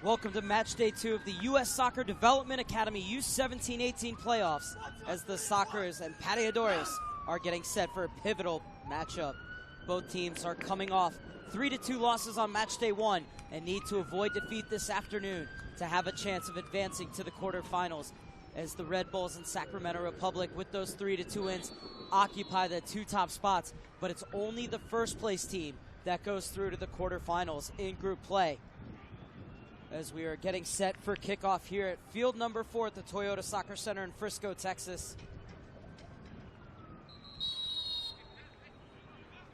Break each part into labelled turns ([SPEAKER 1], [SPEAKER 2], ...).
[SPEAKER 1] Welcome to match day 2 of the U.S. Soccer Development Academy U-17-18 playoffs, as the Soccers and Pateadores are getting set for a pivotal matchup. Both teams are coming off 3-2 losses on match day 1 and need to avoid defeat this afternoon to have a chance of advancing to the quarterfinals, as the Red Bulls and Sacramento Republic, with those 3-2 wins, occupy the 2 top spots, but it's only the first place team that goes through to the quarterfinals in group play. As we are getting set for kickoff here at field number 4 at the Toyota Soccer Center in Frisco, Texas.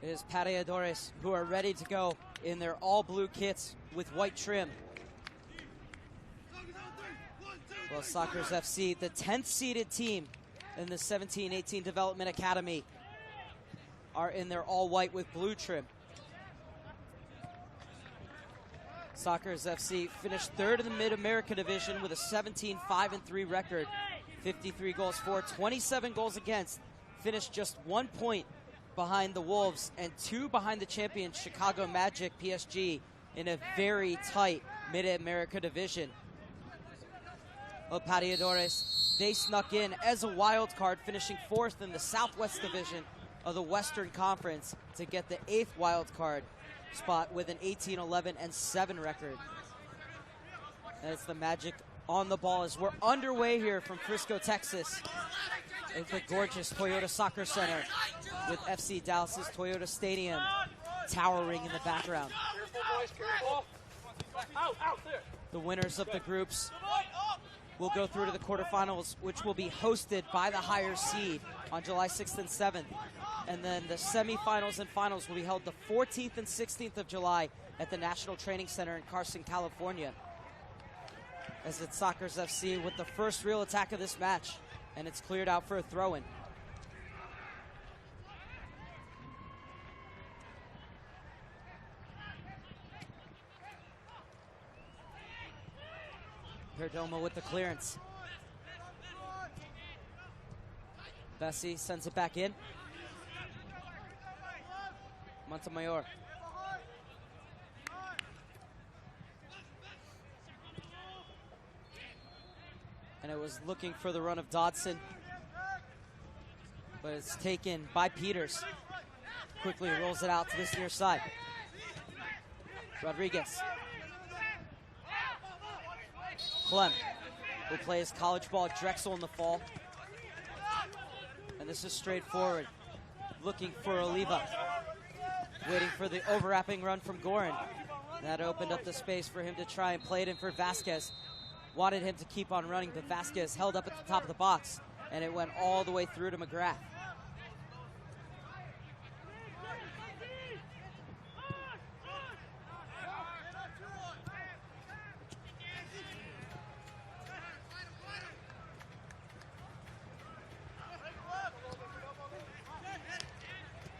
[SPEAKER 1] It is Pateadores who are ready to go in their all-blue kits with white trim. Well, Soccers FC, the 10th seeded team in the 17-18 Development Academy, are in their all-white with blue trim. Soccers FC finished 3rd in the Mid-America Division with a 17-5-3 record, 53 goals for, 27 goals against, finished just 1 point behind the Wolves and 2 behind the champion Chicago Magic PSG in a very tight Mid-America Division. Well, Pateadores, they snuck in as a wild card, finishing 4th in the Southwest Division of the Western Conference to get the 8th wild card spot with an 18-11-7 record. And it's the Magic on the ball as we're underway here from Frisco, Texas, at the gorgeous Toyota Soccer Center, with FC Dallas's Toyota Stadium towering in the background. The winners of the groups will go through to the quarterfinals, which will be hosted by the higher seed on July 6th and 7th. And then the semifinals and finals will be held the 14th and 16th of July at the National Training Center in Carson, California. As it's Soccers FC with the first real attack of this match, and it's cleared out for a throw-in. Perdomo with the clearance. Bessie sends it back in. Montemayor. And it was looking for the run of Dodson, but it's taken by Peters. Quickly rolls it out to this near side. Rodriguez. Clem will play his college ball at Drexel in the fall. And this is straightforward. Looking for Oliva. Waiting for the overlapping run from Gorin. That opened up the space for him to try and play it in for Vasquez. Wanted him to keep on running, but Vasquez held up at the top of the box, and it went all the way through to McGrath.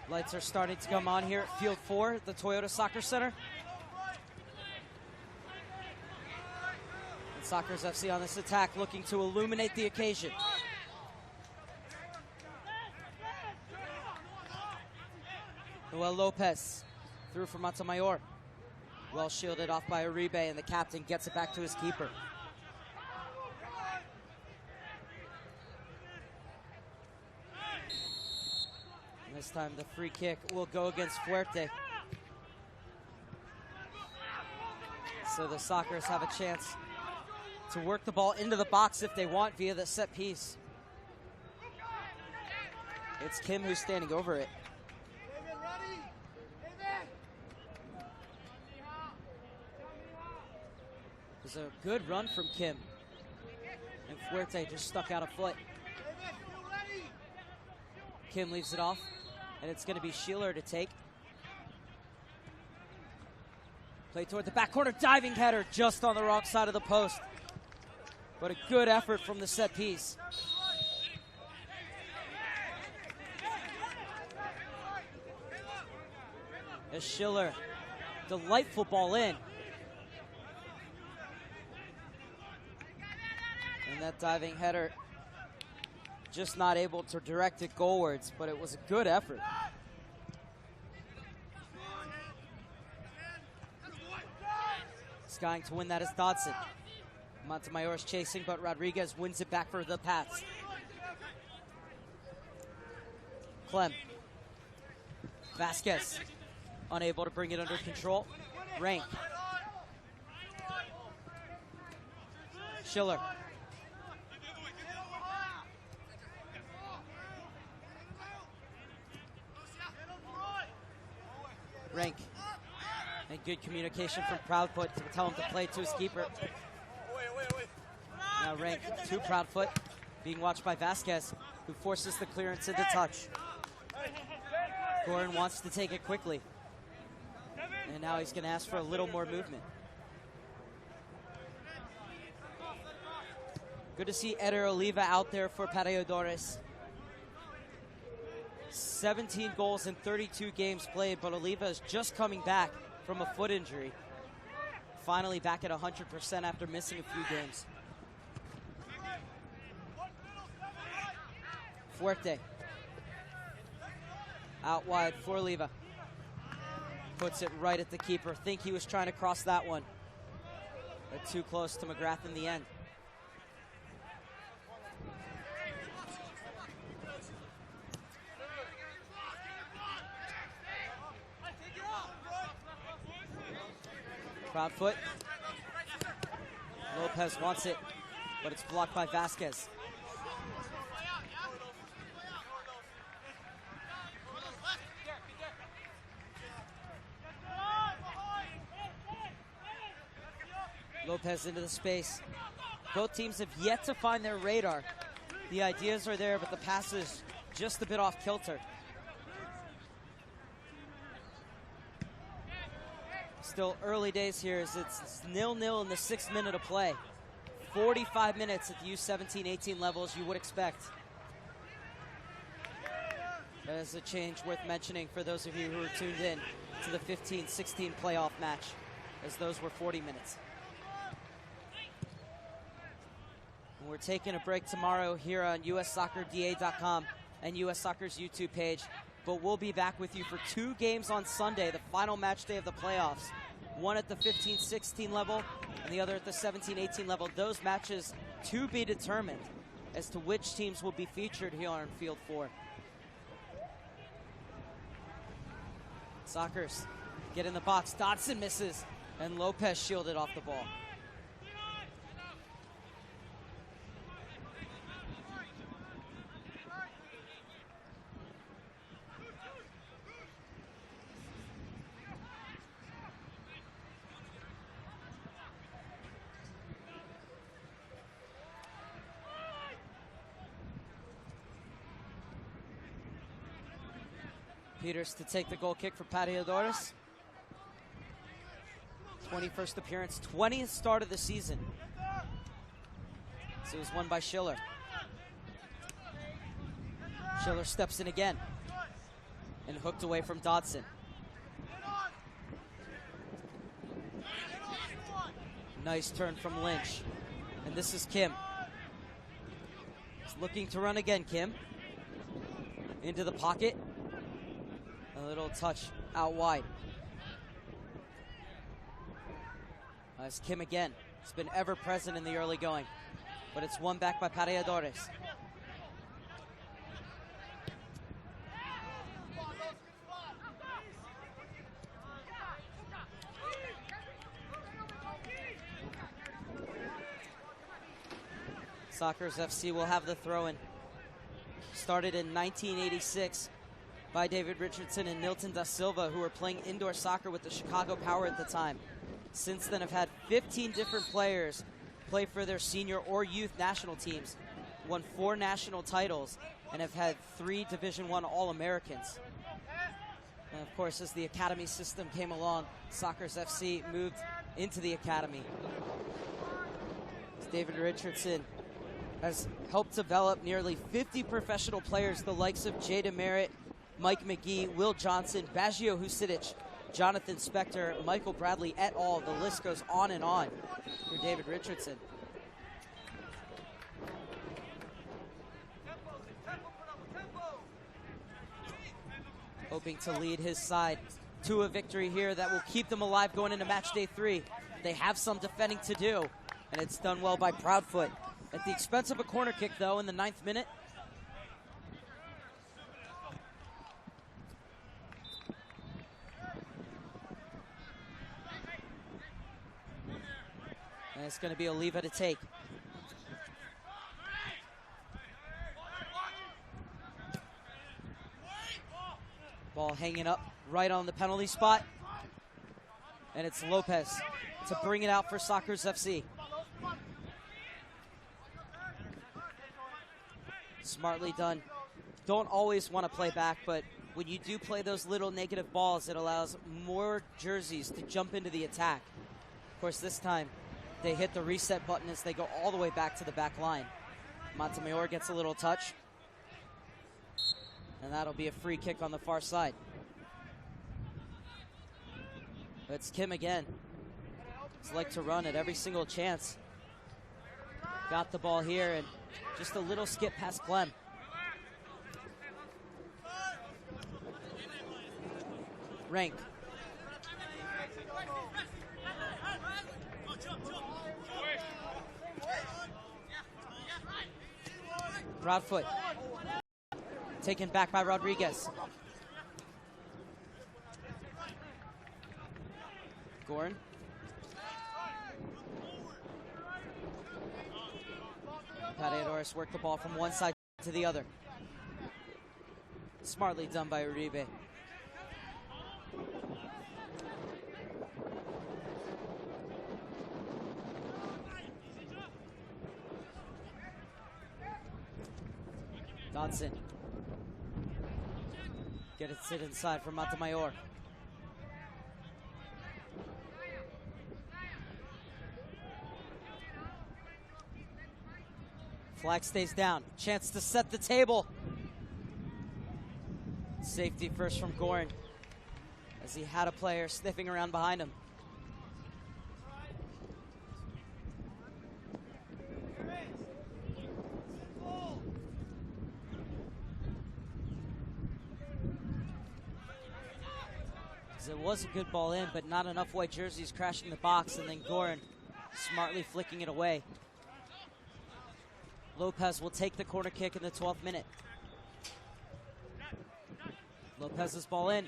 [SPEAKER 1] Lights are starting to come on here at Field 4 at the Toyota Soccer Center. And Soccers FC on this attack, looking to illuminate the occasion. Noel Lopez through for Montemayor. Well shielded off by Uribe, and the captain gets it back to his keeper. This time the free kick will go against Fuerte. So the Soccers have a chance to work the ball into the box if they want via the set piece. It's Kim who's standing over it. There's a good run from Kim, and Fuerte just stuck out a foot. Kim leaves it off, and it's going to be Sheeler to take. Play toward the back corner, diving header just on the wrong side of the post. But a good effort from the set piece. As Schiller, delightful ball in. And that diving header, just not able to direct it goalwards, but it was a good effort. going to win that is Dodson. Montemayor's chasing, but Rodriguez wins it back for the Pats. Clem. Vasquez, unable to bring it under control. Rank. Schiller. Rank. And good communication from Proudfoot to tell him to play to his keeper. Now Rank to Proudfoot, being watched by Vasquez, who forces the clearance into touch. Goran wants to take it quickly. And now he's going to ask for a little more movement. Good to see Eder Oliva out there for Pateadores. 17 goals in 32 games played, but Oliva is just coming back from a foot injury. Finally back at 100% after missing a few games. Fuerte. Out wide for Oliva. Puts it right at the keeper. Think he was trying to cross that one, but too close to McGrath in the end. Proudfoot. Lopez wants it, but it's blocked by Vasquez. Lopez into the space. Both teams have yet to find their radar. The ideas are there, but the pass is just a bit off kilter. Still early days here as it's 0-0 in the 6th minute of play. 45 minutes at the U-17-18 level as you would expect. That is a change worth mentioning for those of you who are tuned in to the 15-16 playoff match, as those were 40 minutes. We're taking a break tomorrow here on USSoccerDA.com and US Soccer's YouTube page, but we'll be back with you for 2 games on Sunday, the final match day of the playoffs. One at the 15-16 level and the other at the 17-18 level. Those matches to be determined as to which teams will be featured here on Field 4. Sockers get in the box. Dodson misses, and Lopez shielded off the ball. Peters to take the goal kick for Pateadores. 21st appearance, 20th start of the season. So it was won by Schiller. Schiller steps in again and hooked away from Dodson. Nice turn from Lynch. And this is Kim. He's looking to run again, Kim. Into the pocket. A little touch out wide. It's Kim again. It's been ever present in the early going, but it's won back by Pateadores. Sockers FC will have the throw-in. Started in 1986. By David Richardson and Nilton da Silva, who were playing indoor soccer with the Chicago Power at the time. Since then, have had 15 different players play for their senior or youth national teams, won 4 national titles, and have had 3 Division I All-Americans. And of course, as the academy system came along, Sockers FC moved into the academy. As David Richardson has helped develop nearly 50 professional players, the likes of Jay DeMerit, Mike McGee, Will Johnson, Baggio Husidic, Jonathan Spector, Michael Bradley et al. The list goes on and on for David Richardson. Hoping to lead his side to a victory here that will keep them alive going into match day 3. they have some defending to do, and it's done well by Proudfoot. At the expense of a corner kick, though, in the 9th minute. And it's going to be Oliva to take. Ball hanging up right on the penalty spot. And it's Lopez to bring it out for Sockers FC. Smartly done. Don't always want to play back, but when you do play those little negative balls, it allows more jerseys to jump into the attack. Of course, this time they hit the reset button as they go all the way back to the back line. Montemayor gets a little touch. And that'll be a free kick on the far side. It's Kim again. He's like to run at every single chance. Got the ball here and just a little skip past Clem. Rank. Proudfoot. Taken back by Rodriguez. Gorin. Pateadores work the ball from one side to the other. Smartly done by Uribe. Dodson. Get it sit inside for Montemayor. Flag stays down. Chance to set the table. Safety first from Gorin as he had a player sniffing around behind him. It was a good ball in, but not enough white jerseys crashing the box, and then Gorin smartly flicking it away. Lopez will take the corner kick in the 12th minute. Lopez's ball in.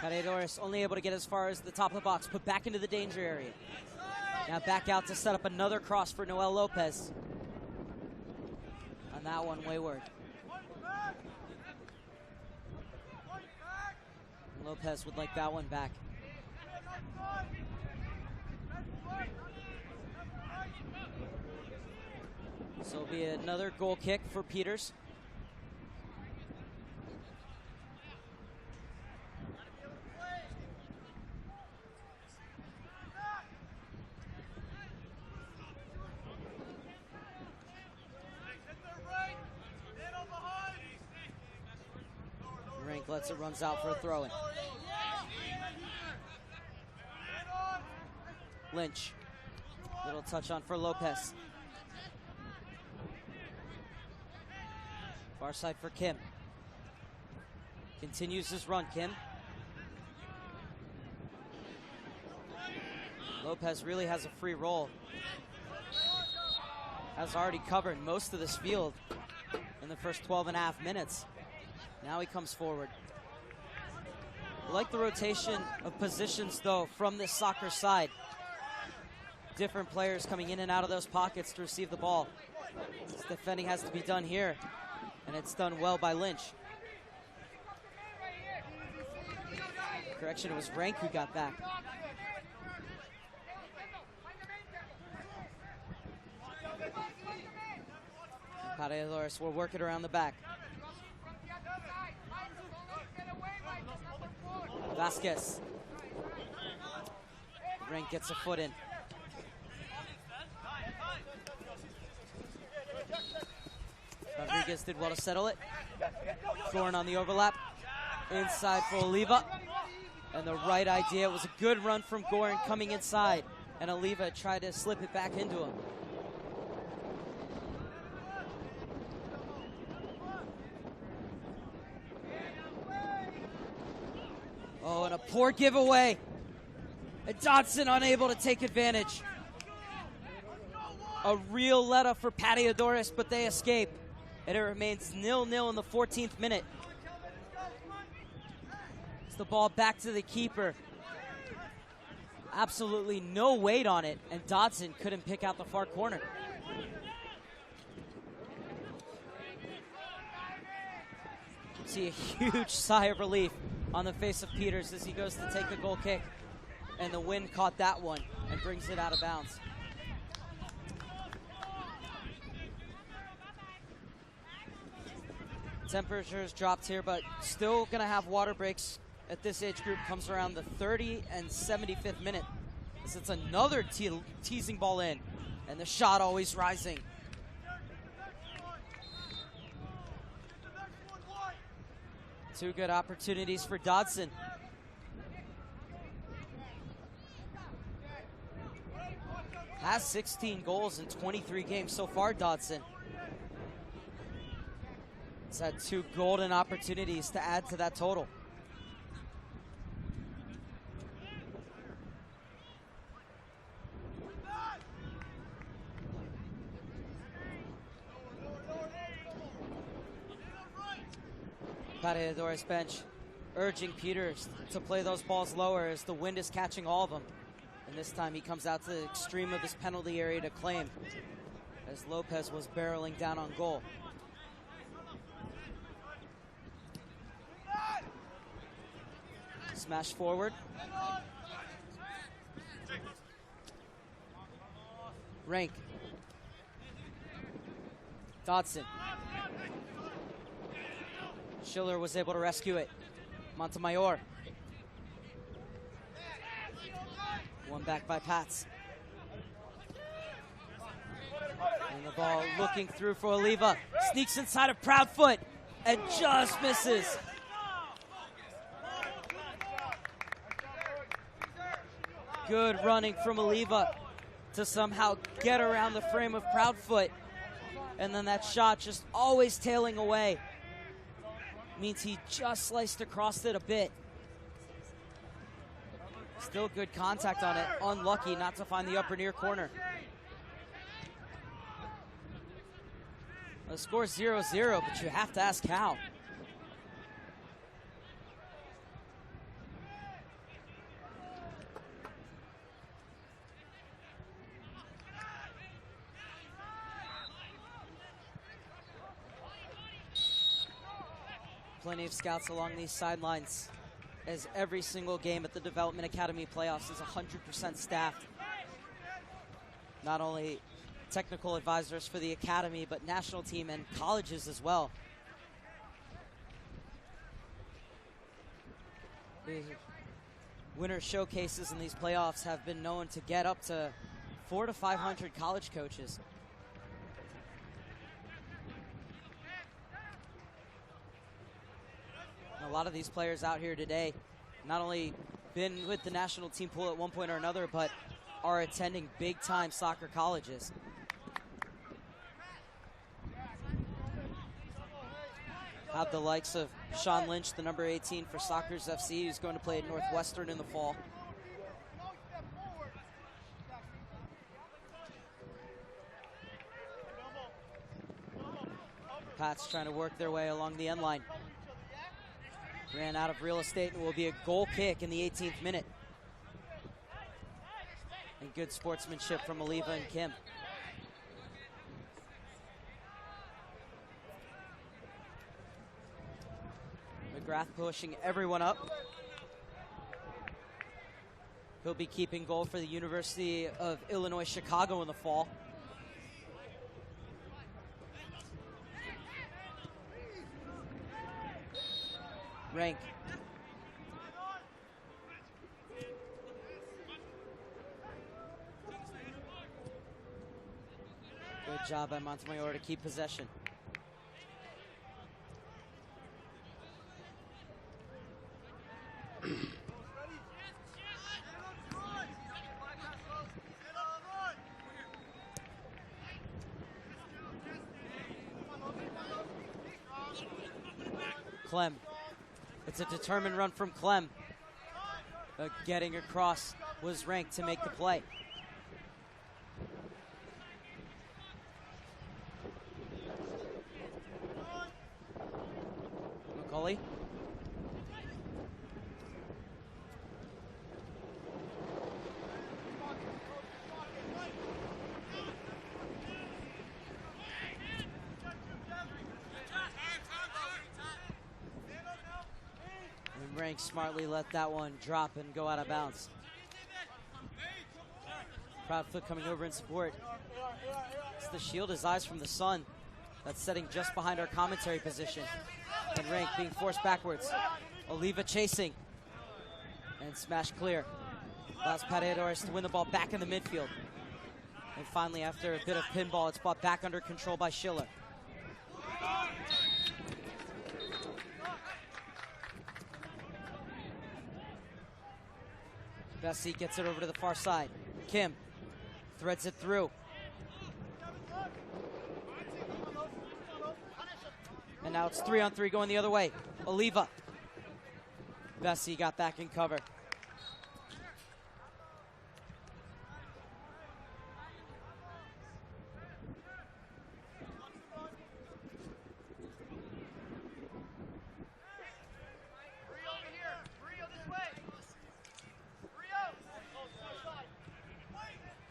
[SPEAKER 1] Pateadores only able to get as far as the top of the box, put back into the danger area. Now back out to set up another cross for Noel Lopez. On that one, wayward. Lopez would like that one back. So it'll be another goal kick for Peters. Rank lets it runs out for a throw-in. Lynch. Little touch on for Lopez. Far side for Kim. Continues his run, Kim. Lopez really has a free roll. Has already covered most of this field in the first 12.5 minutes. Now he comes forward. I like the rotation of positions, though, from this soccer side. Different players coming in and out of those pockets to receive the ball. This defending has to be done here, and it's done well by Lynch. Correction, it was Rank who got back. Pateadores will work it around the back. Vasquez. Rank gets a foot in. Rodriguez did well to settle it. Gorin on the overlap. Inside for Oliva. And the right idea. It was a good run from Gorin coming inside. And Oliva tried to slip it back into him. Oh, and a poor giveaway. And Dodson unable to take advantage. A real let-up for Pateadores, but they escape. And it remains 0-0 in the 14th minute. It's the ball back to the keeper. Absolutely no weight on it, and Dodson couldn't pick out the far corner. See a huge sigh of relief on the face of Peters as he goes to take the goal kick, and the wind caught that one and brings it out of bounds. Temperatures dropped here, but still going to have water breaks at this age group. Comes around the 30 and 75th minute. As it's another teasing ball in, and the shot always rising. Two good opportunities for Dodson. Has 16 goals in 23 games so far, Dodson. He's had two golden opportunities to add to that total. Pateadores bench urging Peters to play those balls lower as the wind is catching all of them. And this time he comes out to the extreme of his penalty area to claim, as Lopez was barreling down on goal. Smash forward. Rank. Dodson. Schiller was able to rescue it. Montemayor. One back by Pats. And the ball looking through for Oliva. Sneaks inside of Proudfoot and just misses. Good running from Oliva to somehow get around the frame of Proudfoot. And then that shot just always tailing away. Means he just sliced across it a bit. Still good contact on it. Unlucky not to find the upper near corner. The score's 0-0, but you have to ask how. Plenty of scouts along these sidelines, as every single game at the Development Academy playoffs is 100% staffed. Not only technical advisors for the academy, but national team and colleges as well. The winter showcases in these playoffs have been known to get up to 400 to 500 college coaches. A lot of these players out here today not only been with the national team pool at one point or another, but are attending big-time soccer colleges. Have the likes of Sean Lynch, the number 18 for Sockers FC, who's going to play at Northwestern in the fall. Pats trying to work their way along the end line. Ran out of real estate, and will be a goal kick in the 18th minute. And good sportsmanship from Oliva and Kim. McGrath pushing everyone up. He'll be keeping goal for the University of Illinois Chicago in the fall. Rank. Good job by Montemayor to keep possession. Clem. It's a determined run from Clem. Getting across was Rank to make the play. McCauley. And Rank smartly let that one drop and go out of bounds. Proudfoot coming over in support. It's the shield his eyes from the sun that's setting just behind our commentary position. And Rank being forced backwards. Oliva chasing. And smash clear. Allows Pateadores to win the ball back in the midfield. And finally, after a bit of pinball, it's brought back under control by Schiller. Bessie gets it over to the far side. Kim threads it through. And now it's 3-on-3 going the other way. Oliva. Bessie got back in cover.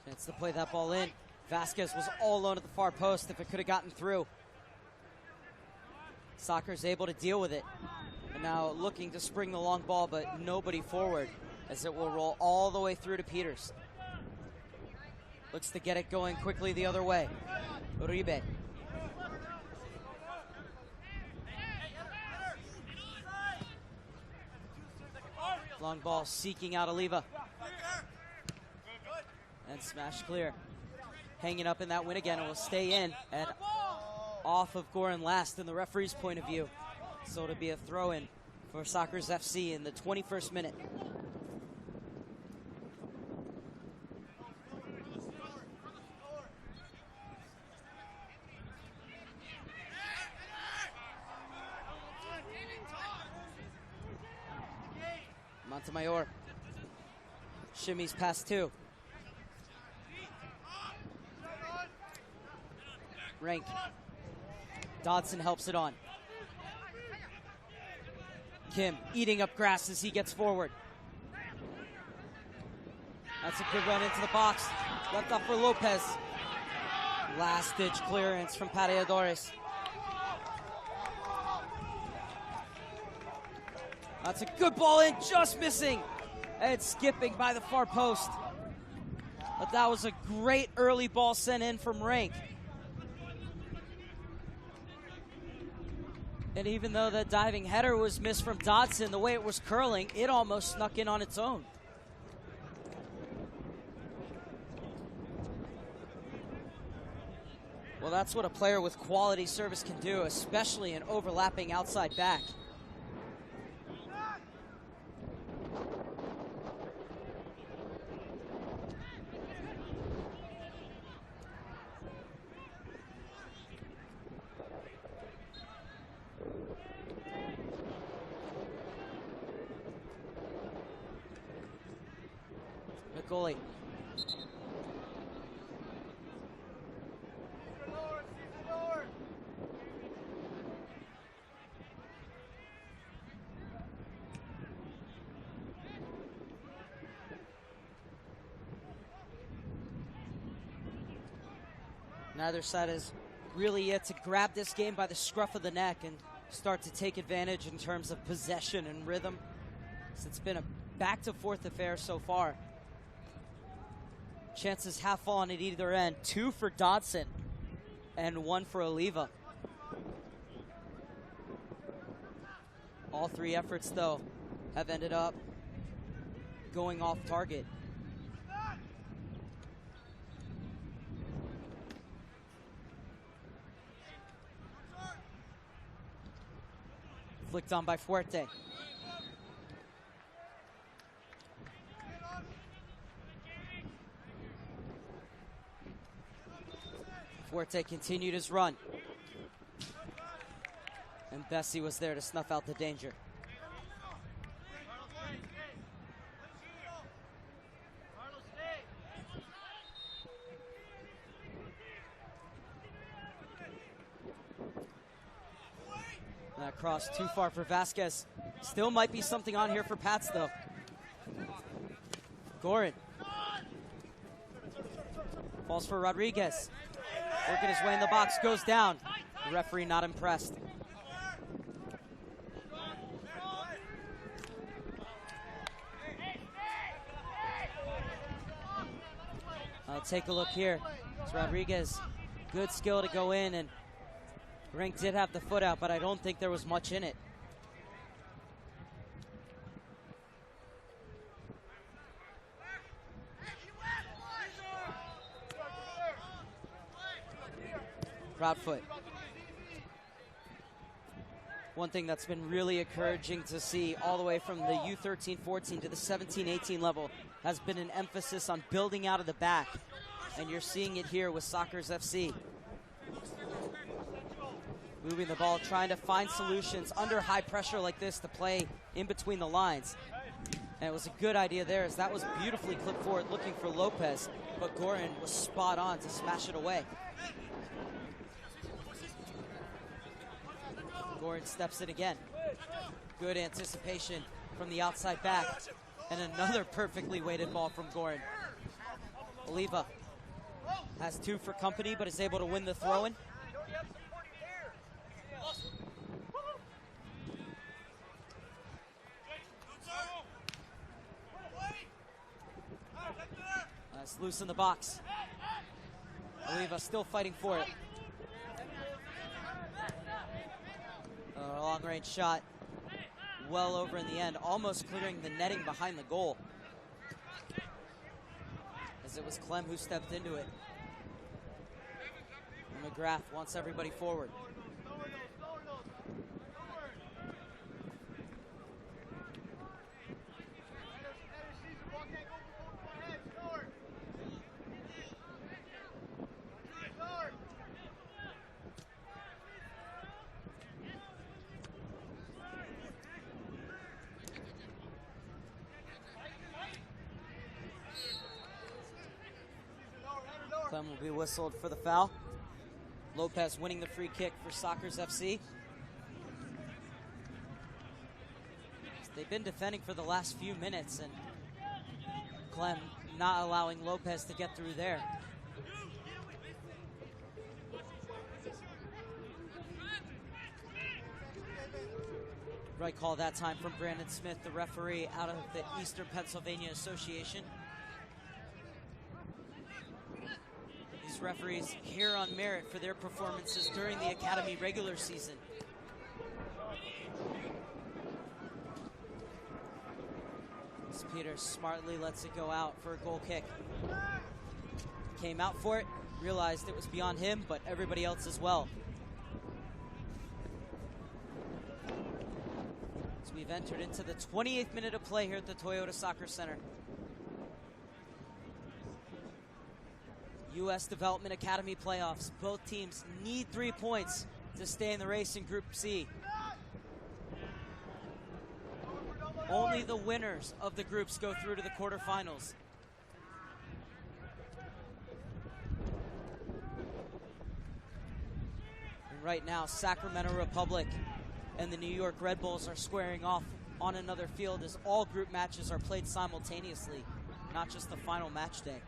[SPEAKER 1] Chance to play that ball in. Vasquez was all alone at the far post if it could have gotten through. Soccer's able to deal with it. And now looking to spring the long ball, but nobody forward as it will roll all the way through to Peters. Looks to get it going quickly the other way. Uribe. Long ball seeking out Oliva. And smash clear. Hanging up in that win again. It will stay in and off of Goran last in the referee's point of view. So it'll be a throw-in for Sockers FC in the 21st minute. Montemayor. Shimmies past two. Rank. Dodson helps it on. Kim eating up grass as he gets forward. That's a good run into the box. Left off for Lopez. Last-ditch clearance from Pateadores. That's a good ball in, just missing. And skipping by the far post. But that was a great early ball sent in from Rank. And even though that diving header was missed from Dodson, the way it was curling, it almost snuck in on its own. Well, that's what a player with quality service can do, especially an overlapping outside back. Goalie. Neither side has really yet to grab this game by the scruff of the neck and start to take advantage in terms of possession and rhythm. So it's been a back-to-forth affair so far. Chances have fallen at either end. 2 for Dodson and 1 for Oliva. All 3 efforts, though, have ended up going off target. Flicked on by Fuerte. Fuerte continued his run. And Bessie was there to snuff out the danger. across, too far for Vasquez. Still might be something on here for Pats, though. Gorin. Falls for Rodriguez. Working his way in the box, goes down. The referee not impressed. Take a look here. It's Rodriguez. Good skill to go in, and Rink did have the foot out, but I don't think there was much in it. Proudfoot. One thing that's been really encouraging to see all the way from the U13-14 to the 17-18 level has been an emphasis on building out of the back. And you're seeing it here with Sockers FC. Moving the ball, trying to find solutions under high pressure like this to play in between the lines. And it was a good idea there, as that was beautifully clipped forward looking for Lopez, but Gorin was spot on to smash it away. Gorin steps in again. Good anticipation from the outside back. And another perfectly weighted ball from Gorin. Oliva has two for company, but is able to win the throw-in. It's loose in the box. Oliva still fighting for it. A long-range shot, well over in the end, almost clearing the netting behind the goal. As it was Clem who stepped into it. And McGrath wants everybody forward. Clem will be whistled for the foul. Lopez winning the free kick for Sockers FC. They've been defending for the last few minutes, and Clem not allowing Lopez to get through there. Right call that time from Brandon Smith, the referee out of the Eastern Pennsylvania Association. These referees here on merit for their performances during the academy regular season. As Peter smartly lets it go out for a goal kick. Came out for it, realized it was beyond him, but everybody else as well. So we've entered into the 28th minute of play here at the Toyota Soccer Center. U.S. Development Academy playoffs. Both teams need 3 points to stay in the race in Group C. Only the winners of the groups go through to the quarterfinals. And right now, Sacramento Republic and the New York Red Bulls are squaring off on another field as all group matches are played simultaneously, not just the final match day.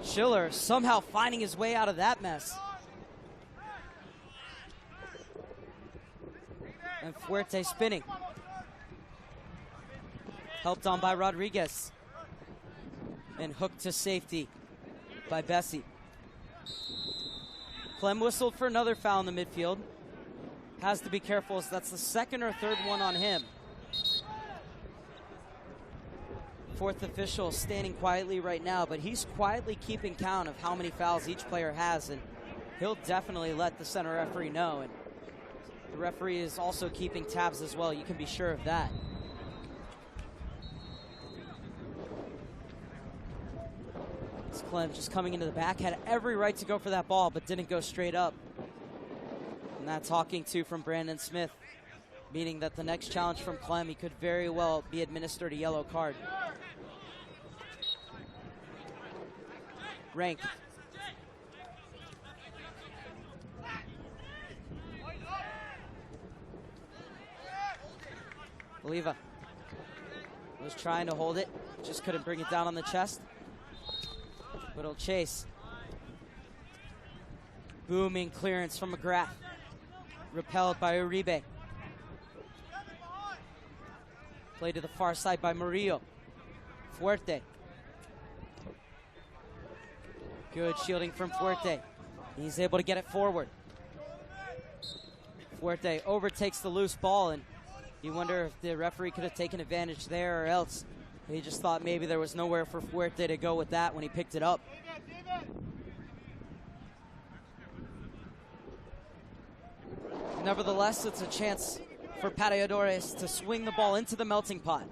[SPEAKER 1] Schiller somehow finding his way out of that mess. And Fuerte spinning. Helped on by Rodriguez. And hooked to safety by Bessie. Clem whistled for another foul in the midfield. Has to be careful as that's the second or third one on him. Fourth official standing quietly right now, but he's quietly keeping count of how many fouls each player has, and he'll definitely let the center referee know. And the referee is also keeping tabs as well. You can be sure of that. Clem just coming into the back, had every right to go for that ball, but didn't go straight up. And that talking to from Brandon Smith, meaning that the next challenge from Clem, he could very well be administered a yellow card. Rank. Oliva was trying to hold it, just couldn't bring it down on the chest. Little chase. Booming clearance from McGrath. Repelled by Uribe. Play to the far side by Murillo. Fuerte. Good shielding from Fuerte. He's able to get it forward. Fuerte overtakes the loose ball, and you wonder if the referee could have taken advantage there, or else he just thought maybe there was nowhere for Fuerte to go with that when he picked it up. Nevertheless, it's a chance for Pateadores to swing the ball into the melting pot.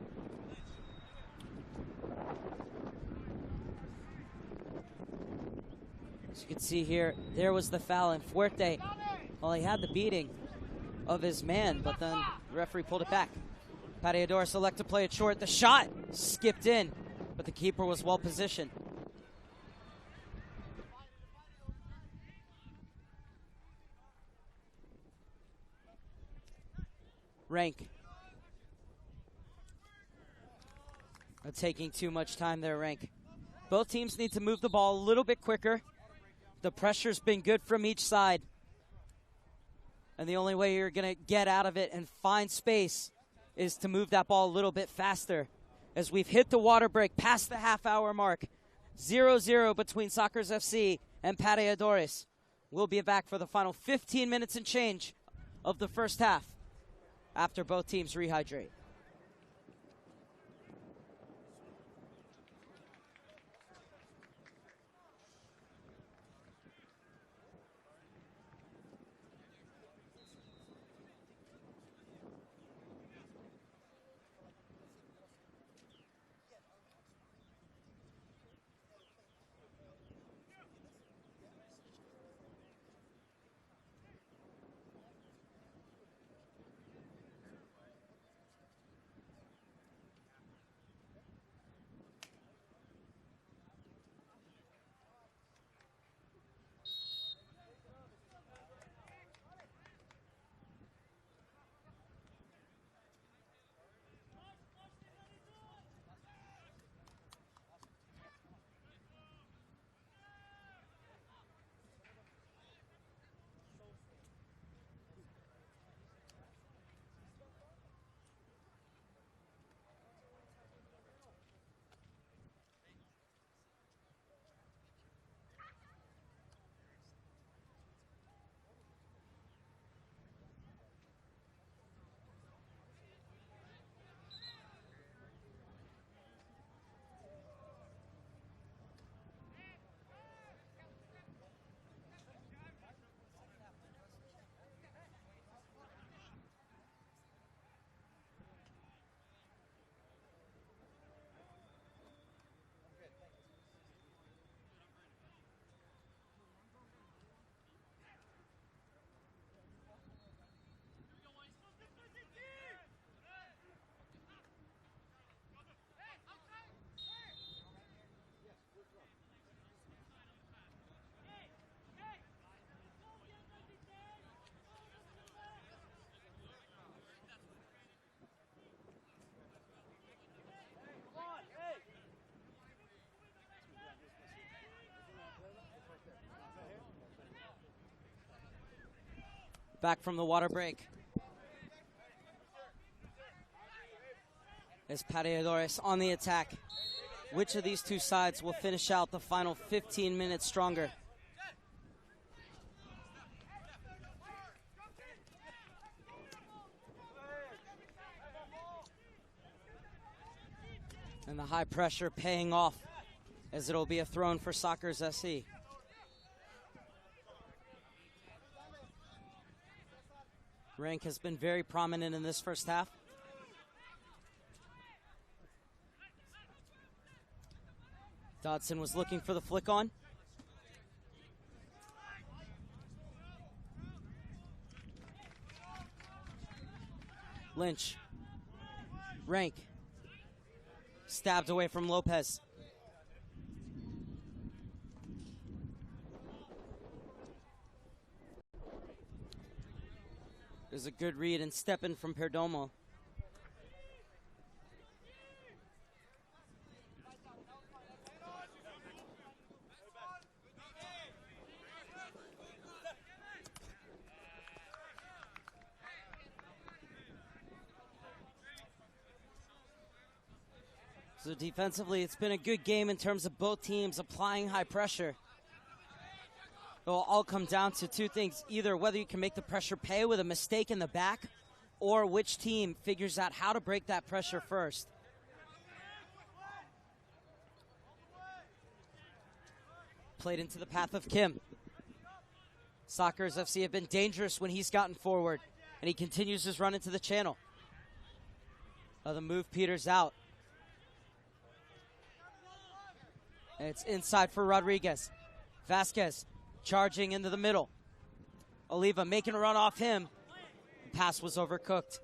[SPEAKER 1] As you can see here, there was the foul, and Fuerte, well, he had the beating of his man, but then the referee pulled it back. Pateadores select to play it short. The shot skipped in, but the keeper was well positioned. Rank. Not taking too much time there, Rank. Both teams need to move the ball a little bit quicker. The pressure's been good from each side. And the only way you're going to get out of it and find space is to move that ball a little bit faster. As we've hit the water break past the half-hour mark, 0-0 between Sockers FC and Pateadores. We'll be back for the final 15 minutes and change of the first half after both teams rehydrate. Back from the water break. As Pateadores on the attack. Which of these two sides will finish out the final 15 minutes stronger? And the high pressure paying off as it'll be a throw-in for Sockers SC. Rank has been very prominent in this first half. Dodson was looking for the flick on. Lynch. Rank. Stabbed away from Lopez. There's a good read and step in from Perdomo. So defensively, it's been a good game in terms of both teams applying high pressure. It will all come down to two things, either whether you can make the pressure pay with a mistake in the back, or which team figures out how to break that pressure first. Played into the path of Kim. Sockers FC have been dangerous when he's gotten forward, and he continues his run into the channel. The move peters out. And it's inside for Rodriguez. Vasquez charging into the middle. Oliva making a run off him. The pass was overcooked.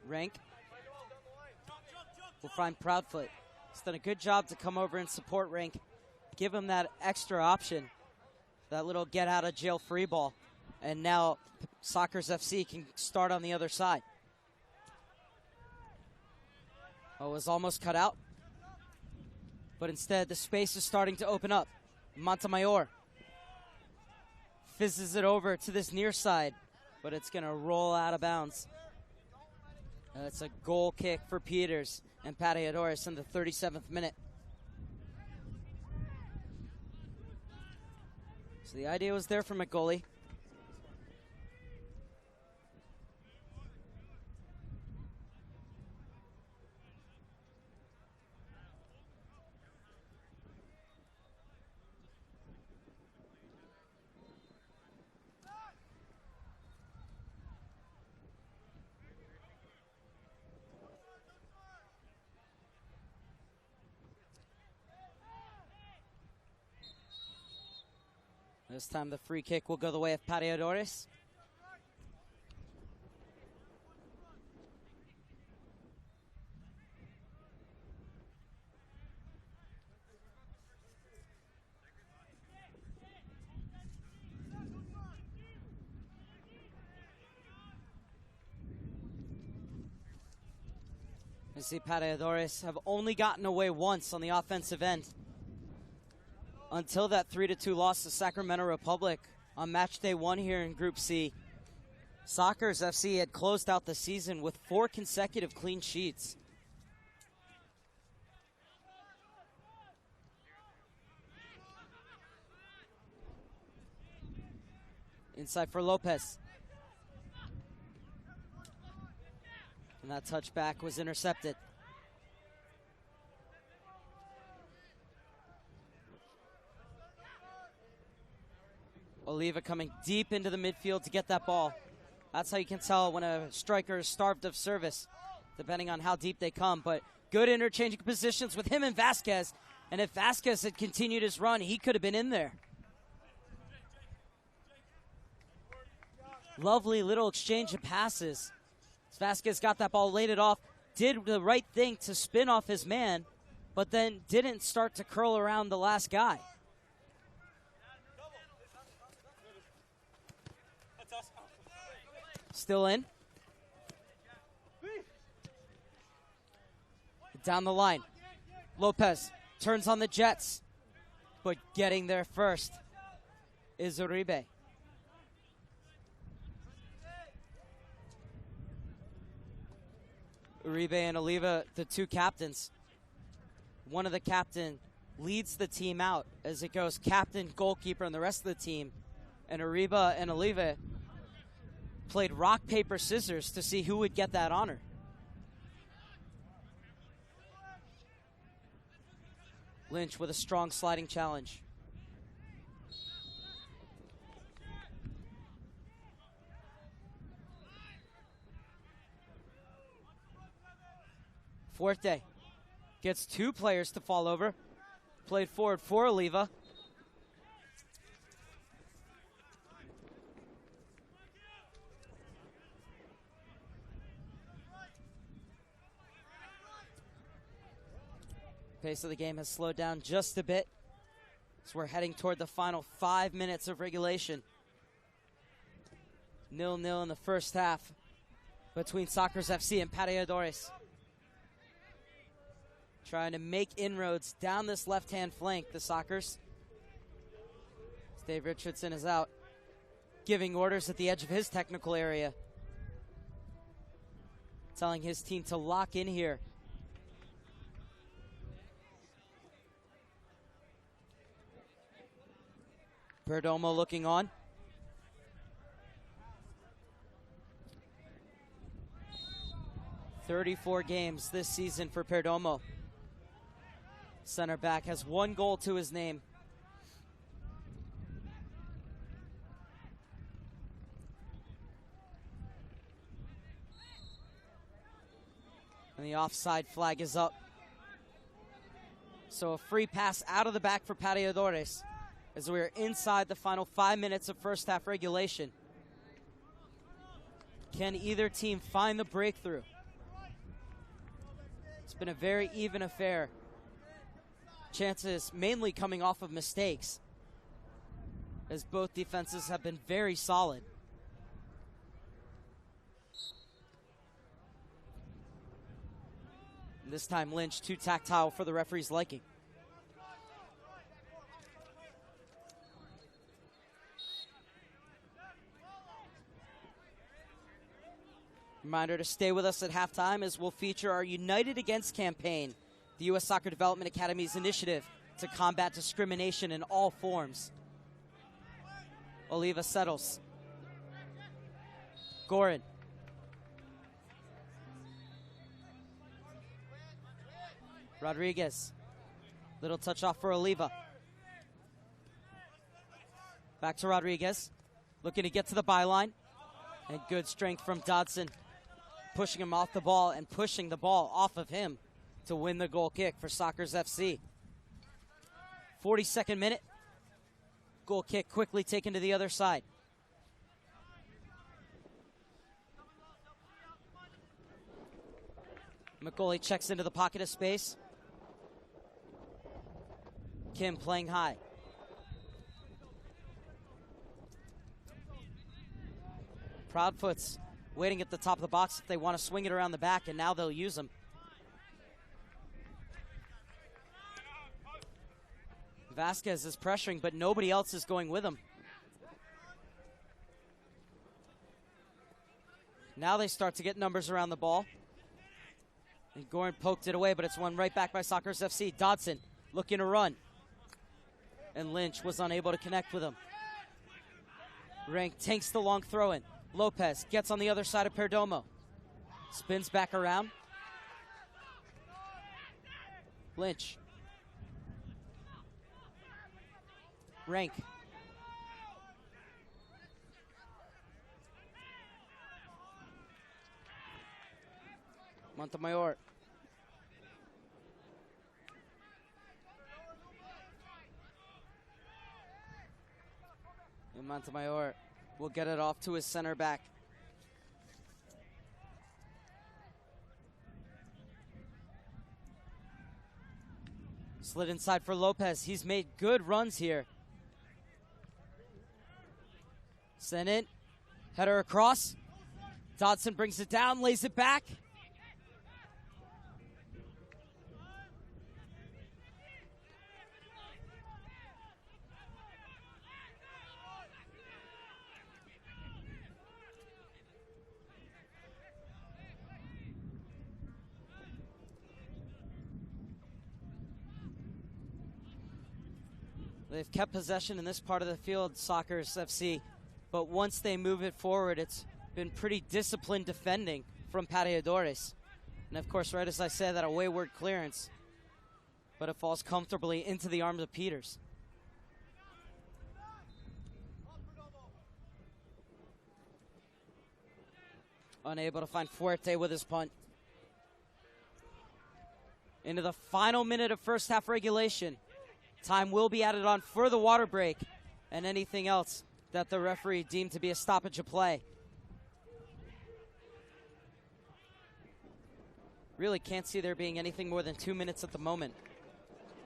[SPEAKER 1] Rank will find Proudfoot. He's done a good job to come over and support Rank. Give him that extra option. That little get out of jail free ball. And now Sockers FC can start on the other side. Oh, it was almost cut out. But instead, the space is starting to open up. Montemayor fizzes it over to this near side, but it's going to roll out of bounds. It's a goal kick for Peters and Pateadores in the 37th minute. So the idea was there from a goalie. This time the free kick will go the way of Pateadores. You see Pateadores have only gotten away once on the offensive end. Until that 3-2 loss to Sacramento Republic on match day 1 here in Group C. Sockers FC had closed out the season with 4 consecutive clean sheets. Inside for Lopez. And that touchback was intercepted. Oliva coming deep into the midfield to get that ball. That's how you can tell when a striker is starved of service, depending on how deep they come. But good interchanging positions with him and Vasquez. And if Vasquez had continued his run, he could have been in there. Lovely little exchange of passes. Vasquez got that ball, laid it off, did the right thing to spin off his man, but then didn't start to curl around the last guy. Still in. Down the line. Lopez turns on the Jets, but getting there first is Uribe. Uribe and Oliva, the two captains. One of the captain leads the team out as it goes captain, goalkeeper, and the rest of the team. And Uribe and Oliva played rock, paper, scissors to see who would get that honor. Lynch with a strong sliding challenge. Fuerte gets two players to fall over. Played forward for Oliva. Pace of the game has slowed down just a bit, so we're heading toward the final 5 minutes of regulation. 0-0 in the first half between Sockers FC and Pateadores. Trying to make inroads down this left-hand flank, the Sockers. Dave Richardson is out, giving orders at the edge of his technical area, telling his team to lock in here. Perdomo looking on. "34 games this season for Perdomo. Center back has 1 goal to his name. And the offside flag is up. So a free pass out of the back for Pateadores as we're inside the final 5 minutes of first half regulation. Can either team find the breakthrough? It's been a very even affair. Chances mainly coming off of mistakes, as both defenses have been very solid. And this time Lynch too tactile for the referee's liking. Reminder to stay with us at halftime as we'll feature our United Against campaign, the U.S. Soccer Development Academy's initiative to combat discrimination in all forms. Oliva settles. Gorin. Rodriguez. Little touch off for Oliva. Back to Rodriguez. Looking to get to the byline. And good strength from Dodson, pushing him off the ball and pushing the ball off of him to win the goal kick for Sockers FC. 42nd minute. Goal kick quickly taken to the other side. McGoley checks into the pocket of space. Kim playing high. Proudfoot's waiting at the top of the box if they want to swing it around the back, and now they'll use them. Vasquez is pressuring, but nobody else is going with him. Now they start to get numbers around the ball. And Gorin poked it away, but it's won right back by Sockers FC. Dodson looking to run. And Lynch was unable to connect with him. Rank tanks the long throw-in. Lopez gets on the other side of Perdomo. Spins back around. Lynch. Rank. Montemayor. And Montemayor will get it off to his center back. Slid inside for Lopez. He's made good runs here. Sent it. Header across. Dodson brings it down, lays it back. They've kept possession in this part of the field, Sockers FC, but once they move it forward, it's been pretty disciplined defending from Pateadores. And of course, right as I said, that a wayward clearance but it falls comfortably into the arms of Peters. Unable to find Fuerte with his punt. Into the final minute of first half regulation. Time will be added on for the water break and anything else that the referee deemed to be a stoppage of play. Really can't see there being anything more than 2 minutes at the moment.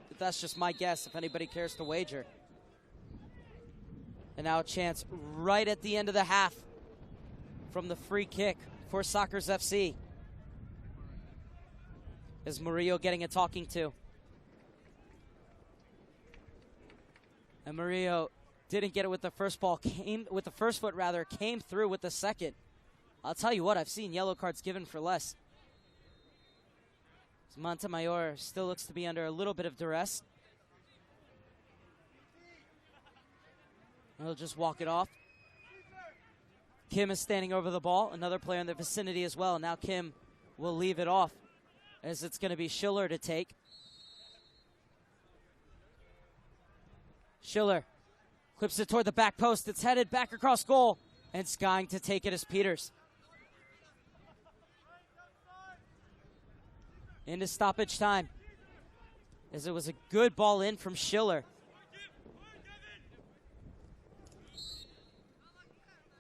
[SPEAKER 1] But that's just my guess, if anybody cares to wager. And now a chance right at the end of the half from the free kick for Sockers FC. Is Murillo getting a talking to? And Murillo didn't get it with the first ball, came with the first foot rather, came through with the second. I'll tell you what, I've seen yellow cards given for less. Montemayor still looks to be under a little bit of duress. He'll just walk it off. Kim is standing over the ball, another player in the vicinity as well. Now Kim will leave it off, as it's going to be Schiller to take. Schiller clips it toward the back post. It's headed back across goal, and skying to take it is Peters. Into stoppage time, as it was a good ball in from Schiller.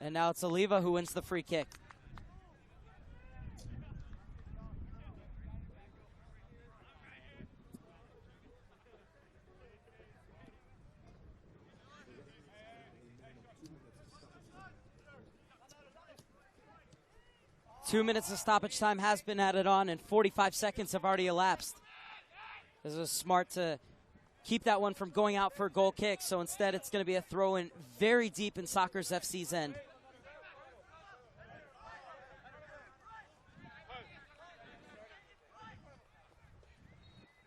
[SPEAKER 1] And now it's Oliva who wins the free kick. Two minutes of stoppage time has been added on, and 45 seconds have already elapsed. This is smart to keep that one from going out for a goal kick, so instead it's going to be a throw-in very deep in Sockers FC's end.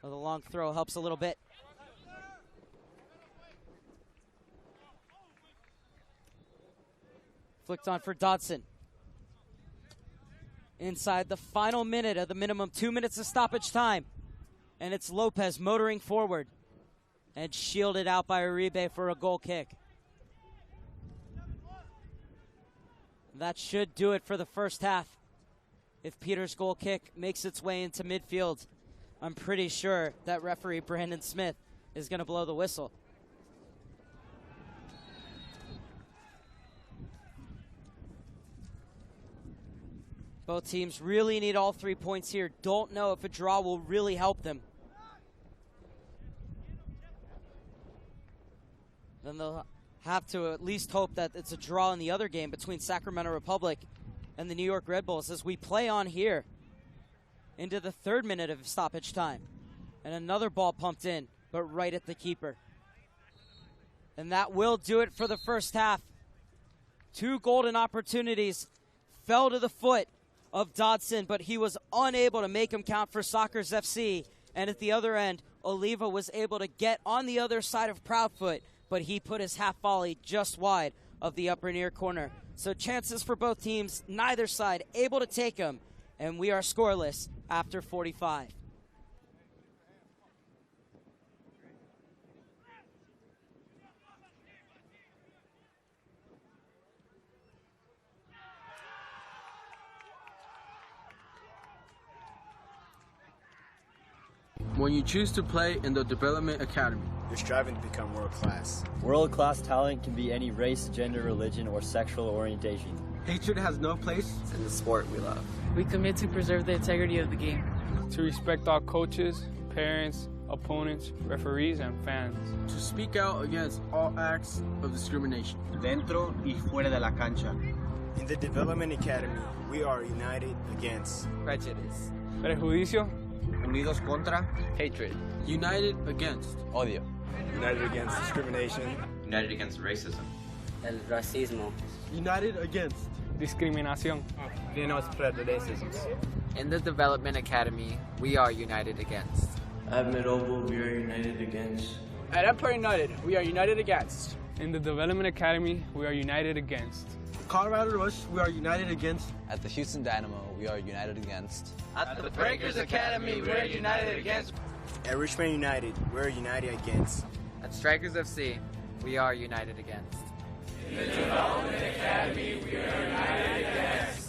[SPEAKER 1] Well, the long throw helps a little bit. Flicked on for Dodson. Inside the final minute of the minimum 2 minutes of stoppage time. And it's Lopez motoring forward and shielded out by Uribe for a goal kick. That should do it for the first half. If Peters' goal kick makes its way into midfield, I'm pretty sure that referee Brandon Smith is going to blow the whistle. Both teams really need all 3 points here. Don't know if a draw will really help them. Then they'll have to at least hope that it's a draw in the other game between Sacramento Republic and the New York Red Bulls as we play on here into the 3rd minute of stoppage time. And another ball pumped in, but right at the keeper. And that will do it for the first half. 2 golden opportunities fell to the foot of Dodson, but he was unable to make them count for Sockers FC. And at the other end, Oliva was able to get on the other side of Proudfoot, but he put his half volley just wide of the upper near corner. So chances for both teams, neither side able to take them, and we are scoreless after 45.
[SPEAKER 2] When you choose to play in the Development Academy,
[SPEAKER 3] you're striving to become world-class.
[SPEAKER 4] World-class talent can be any race, gender, religion, or sexual orientation.
[SPEAKER 2] Hatred has no place
[SPEAKER 5] in the sport we love.
[SPEAKER 6] We commit to preserve the integrity of the game.
[SPEAKER 7] To respect our coaches, parents, opponents, referees, and fans.
[SPEAKER 2] To speak out against all acts of discrimination.
[SPEAKER 8] Dentro y fuera de la cancha.
[SPEAKER 3] In the Development Academy, we are united against
[SPEAKER 5] prejudice.
[SPEAKER 7] Prejuicio.
[SPEAKER 8] Unidos contra
[SPEAKER 5] hatred.
[SPEAKER 2] United against
[SPEAKER 5] odio.
[SPEAKER 3] United against discrimination.
[SPEAKER 9] United against racism.
[SPEAKER 10] El racismo.
[SPEAKER 2] United against
[SPEAKER 7] discriminación.
[SPEAKER 8] Menos prejudices.
[SPEAKER 5] In the Development Academy, we are united against.
[SPEAKER 11] At Midobo, we are united against.
[SPEAKER 12] At Empire United, we are united against.
[SPEAKER 7] In the Development Academy, we are united against.
[SPEAKER 2] Colorado Rush, we are united against.
[SPEAKER 13] At the Houston Dynamo, we are united against.
[SPEAKER 14] At the Breakers Academy, we are united against.
[SPEAKER 3] At Richmond United, we're united against.
[SPEAKER 5] At Strikers FC, we are united against.
[SPEAKER 9] In the Development Academy, we are united against.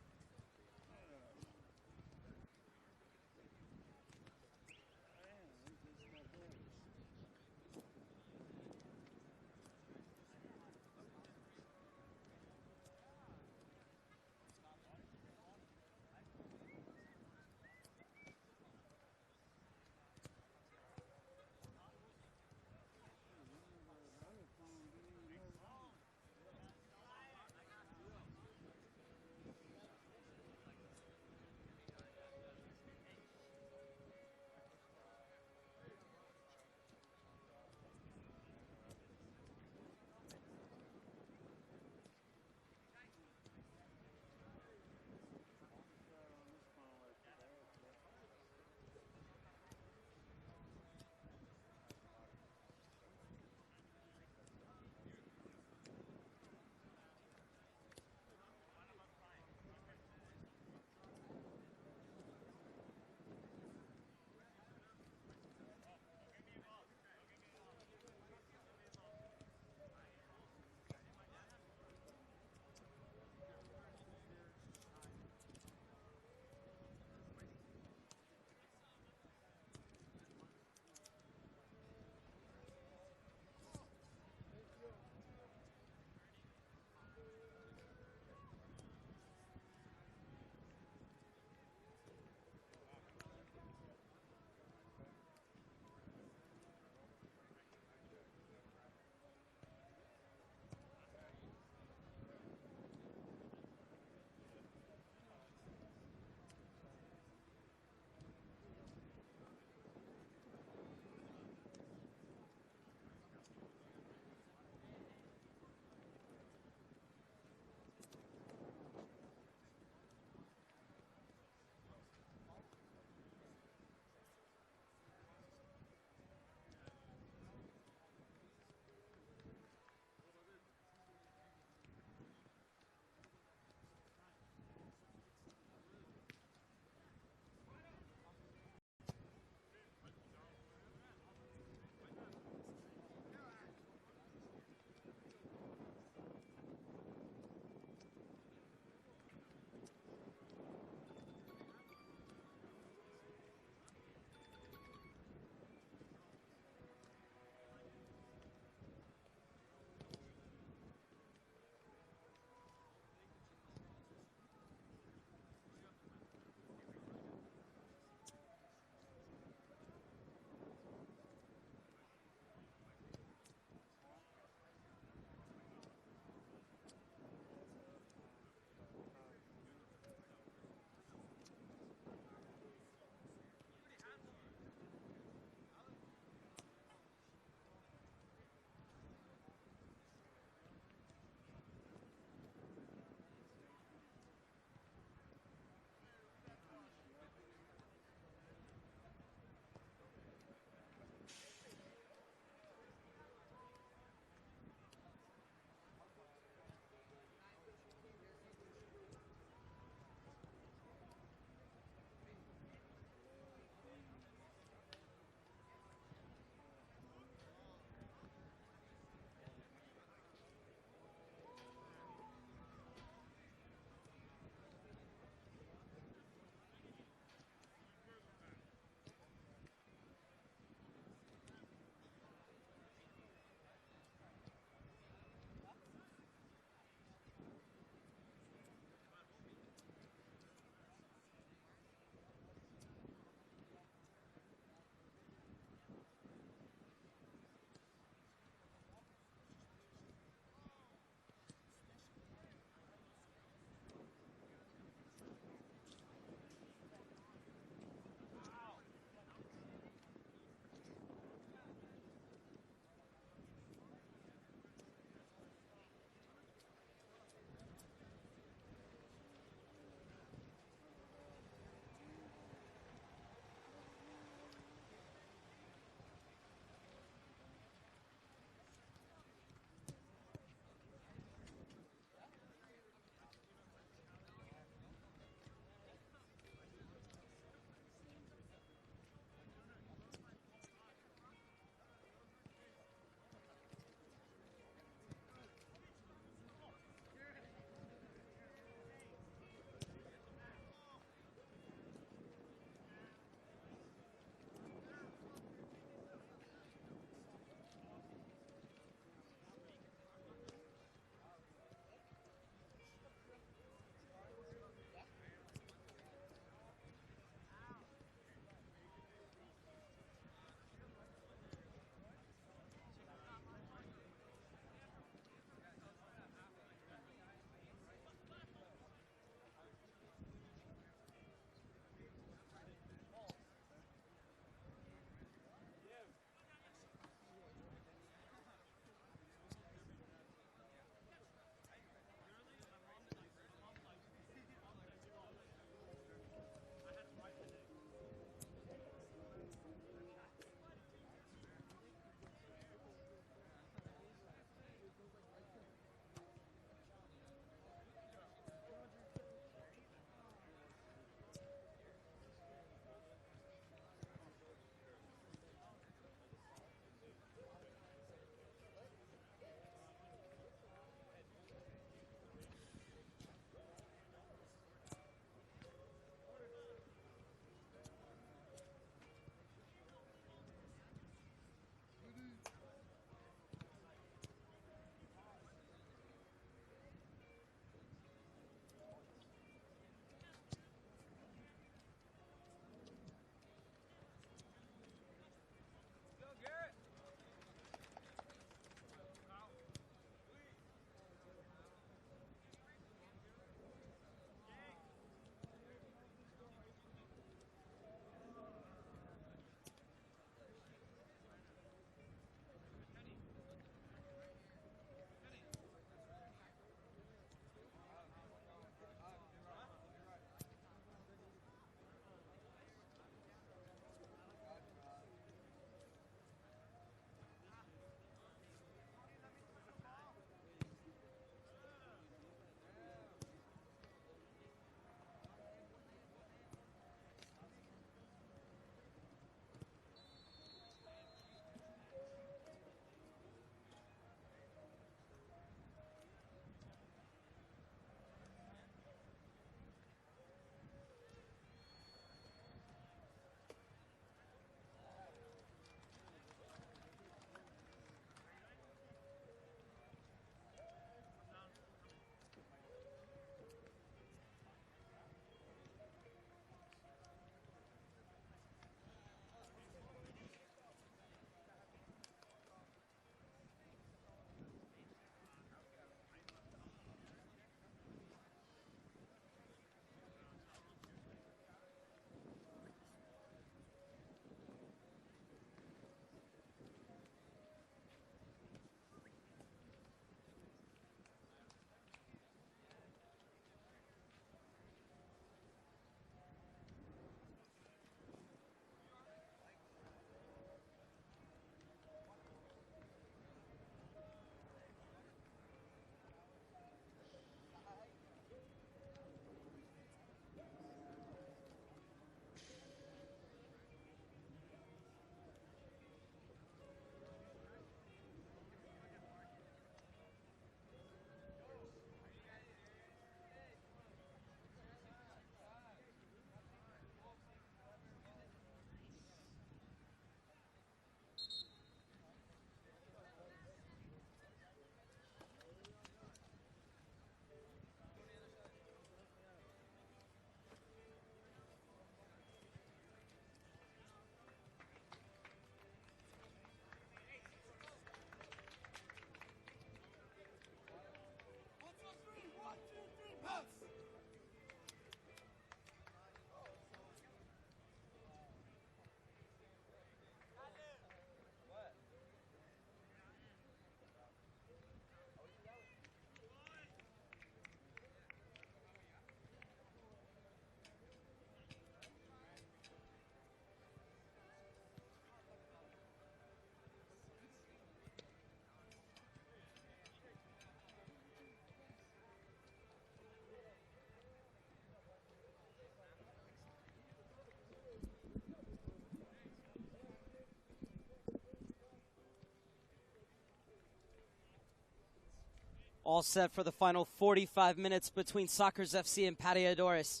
[SPEAKER 1] All set for the final 45 minutes between Soccer's FC and Pateadores.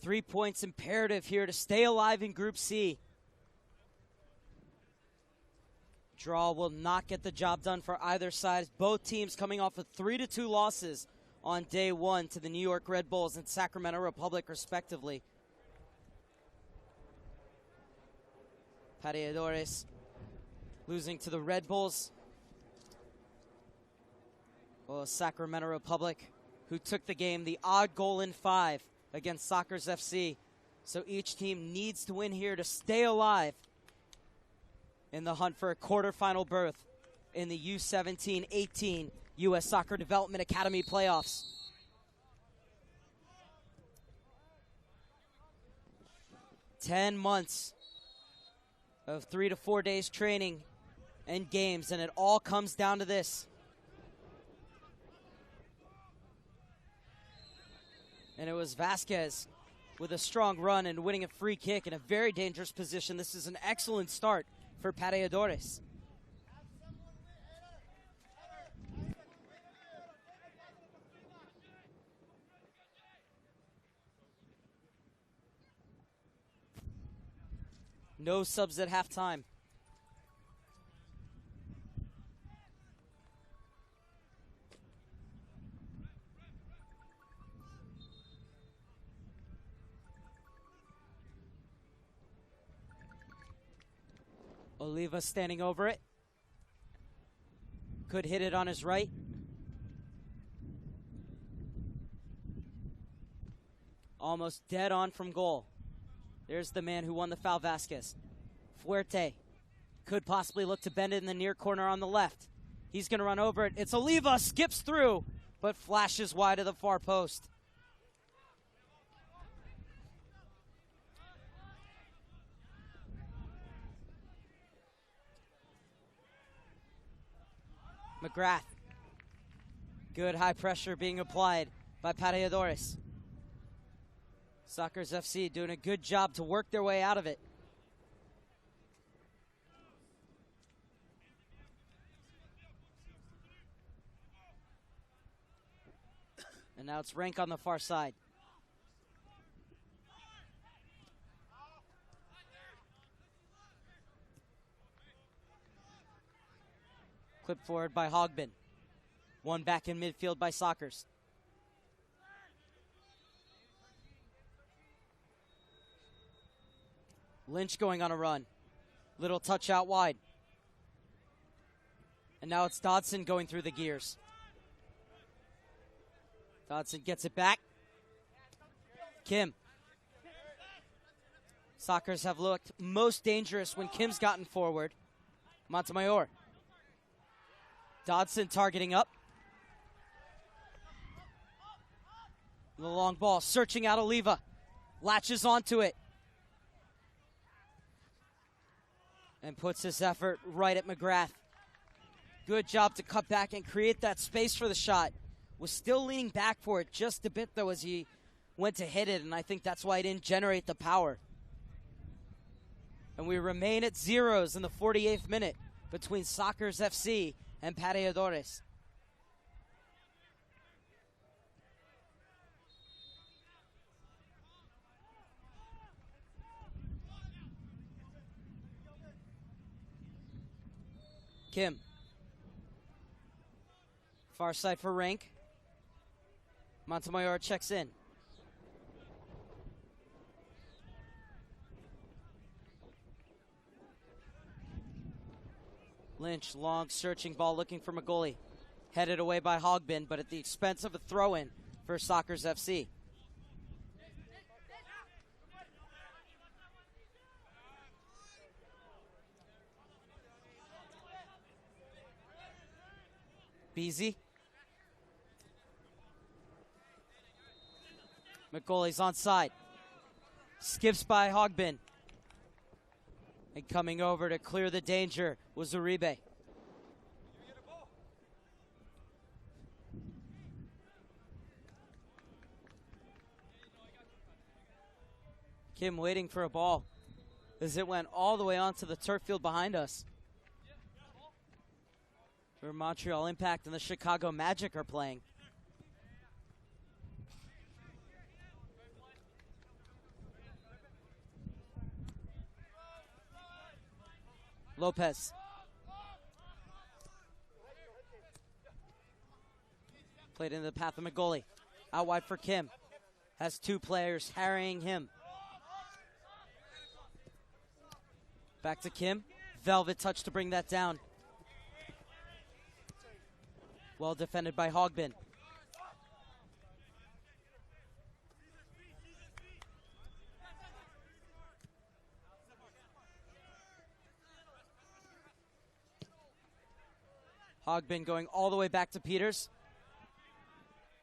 [SPEAKER 1] 3 points imperative here to stay alive in Group C. Draw will not get the job done for either side. Both teams coming off of 3-2 losses on day one to the New York Red Bulls and Sacramento Republic, respectively. Pateadores losing to the Red Bulls. Well, Sacramento Republic, who took the game the odd goal in 5 against Soccer's FC. So each team needs to win here to stay alive in the hunt for a quarterfinal berth in the U-17-18 U.S. Soccer Development Academy playoffs. "10 months of 3 to 4 days training and games, and it all comes down to this. And it was Vasquez with a strong run and winning a free kick in a very dangerous position. This is an excellent start for Pateadores. No subs at halftime. Oliva standing over it. Could hit it on his right. Almost dead on from goal. There's the man who won the foul, Vasquez. Fuerte could possibly look to bend it in the near corner on the left. He's going to run over it. It's Oliva, skips through, but flashes wide of the far post. McGrath. Good high pressure being applied by Pateadores. Soccer's FC doing a good job to work their way out of it. And now it's Rank on the far side. Clipped forward by Hogbin. One back in midfield by Sockers. Lynch going on a run. Little touch out wide. And now it's Dodson going through the gears. Dodson gets it back. Kim. Sockers have looked most dangerous when Kim's gotten forward. Montemayor. Dodson targeting up. The long ball, searching out Oliva. Latches onto it. And puts his effort right at McGrath. Good job to cut back and create that space for the shot. Was still leaning back for it just a bit, though, as he went to hit it, and I think that's why he didn't generate the power. And we remain at zeros in the 48th minute between Soccer's FC and Pateadores. Kim. Far side for Rank. Montemayor checks in. Lynch, long searching ball looking for Magoli. Headed away by Hogbin, but at the expense of a throw-in for Soccer's FC. Beasy. McGoley's onside. Skips by Hogbin. And coming over to clear the danger was Uribe. Kim waiting for a ball as it went all the way onto the turf field behind us. where Montreal Impact and the Chicago Magic are playing. Lopez. Played into the path of Magoli. Out wide for Kim. Has two players harrying him. Back to Kim. Velvet touch to bring that down. Well defended by Hogbin. Hogbin going all the way back to Peters.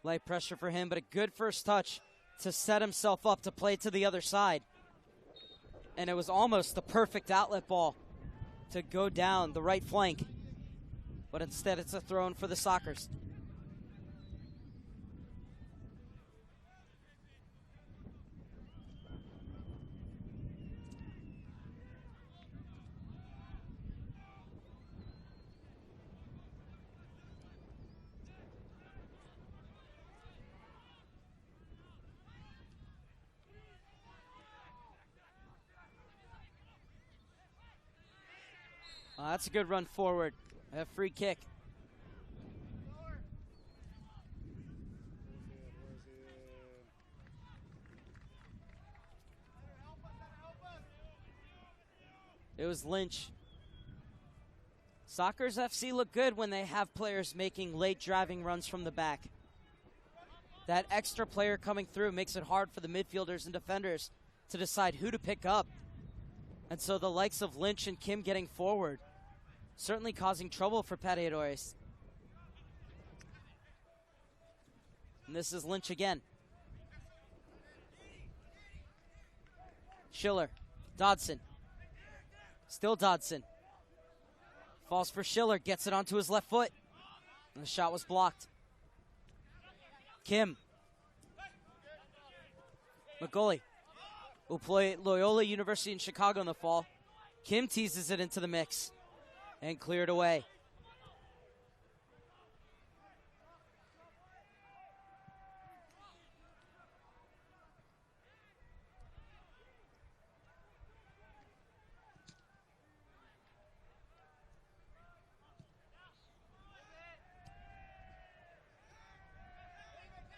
[SPEAKER 1] Light pressure for him, but a good first touch to set himself up to play to the other side. And it was almost the perfect outlet ball to go down the right flank. But instead it's a throw in for the Sockers. That's a good run forward. A free kick. It was Lynch. Sockers FC look good when they have players making late driving runs from the back. That extra player coming through makes it hard for the midfielders and defenders to decide who to pick up. And so the likes of Lynch and Kim getting forward, certainly causing trouble for Pateadores. And this is Lynch again. Schiller. Dodson. Still Dodson. Falls for Schiller. Gets it onto his left foot. And the shot was blocked. Kim. Magoli will play Loyola University in Chicago in the fall. Kim teases it into the mix and cleared away.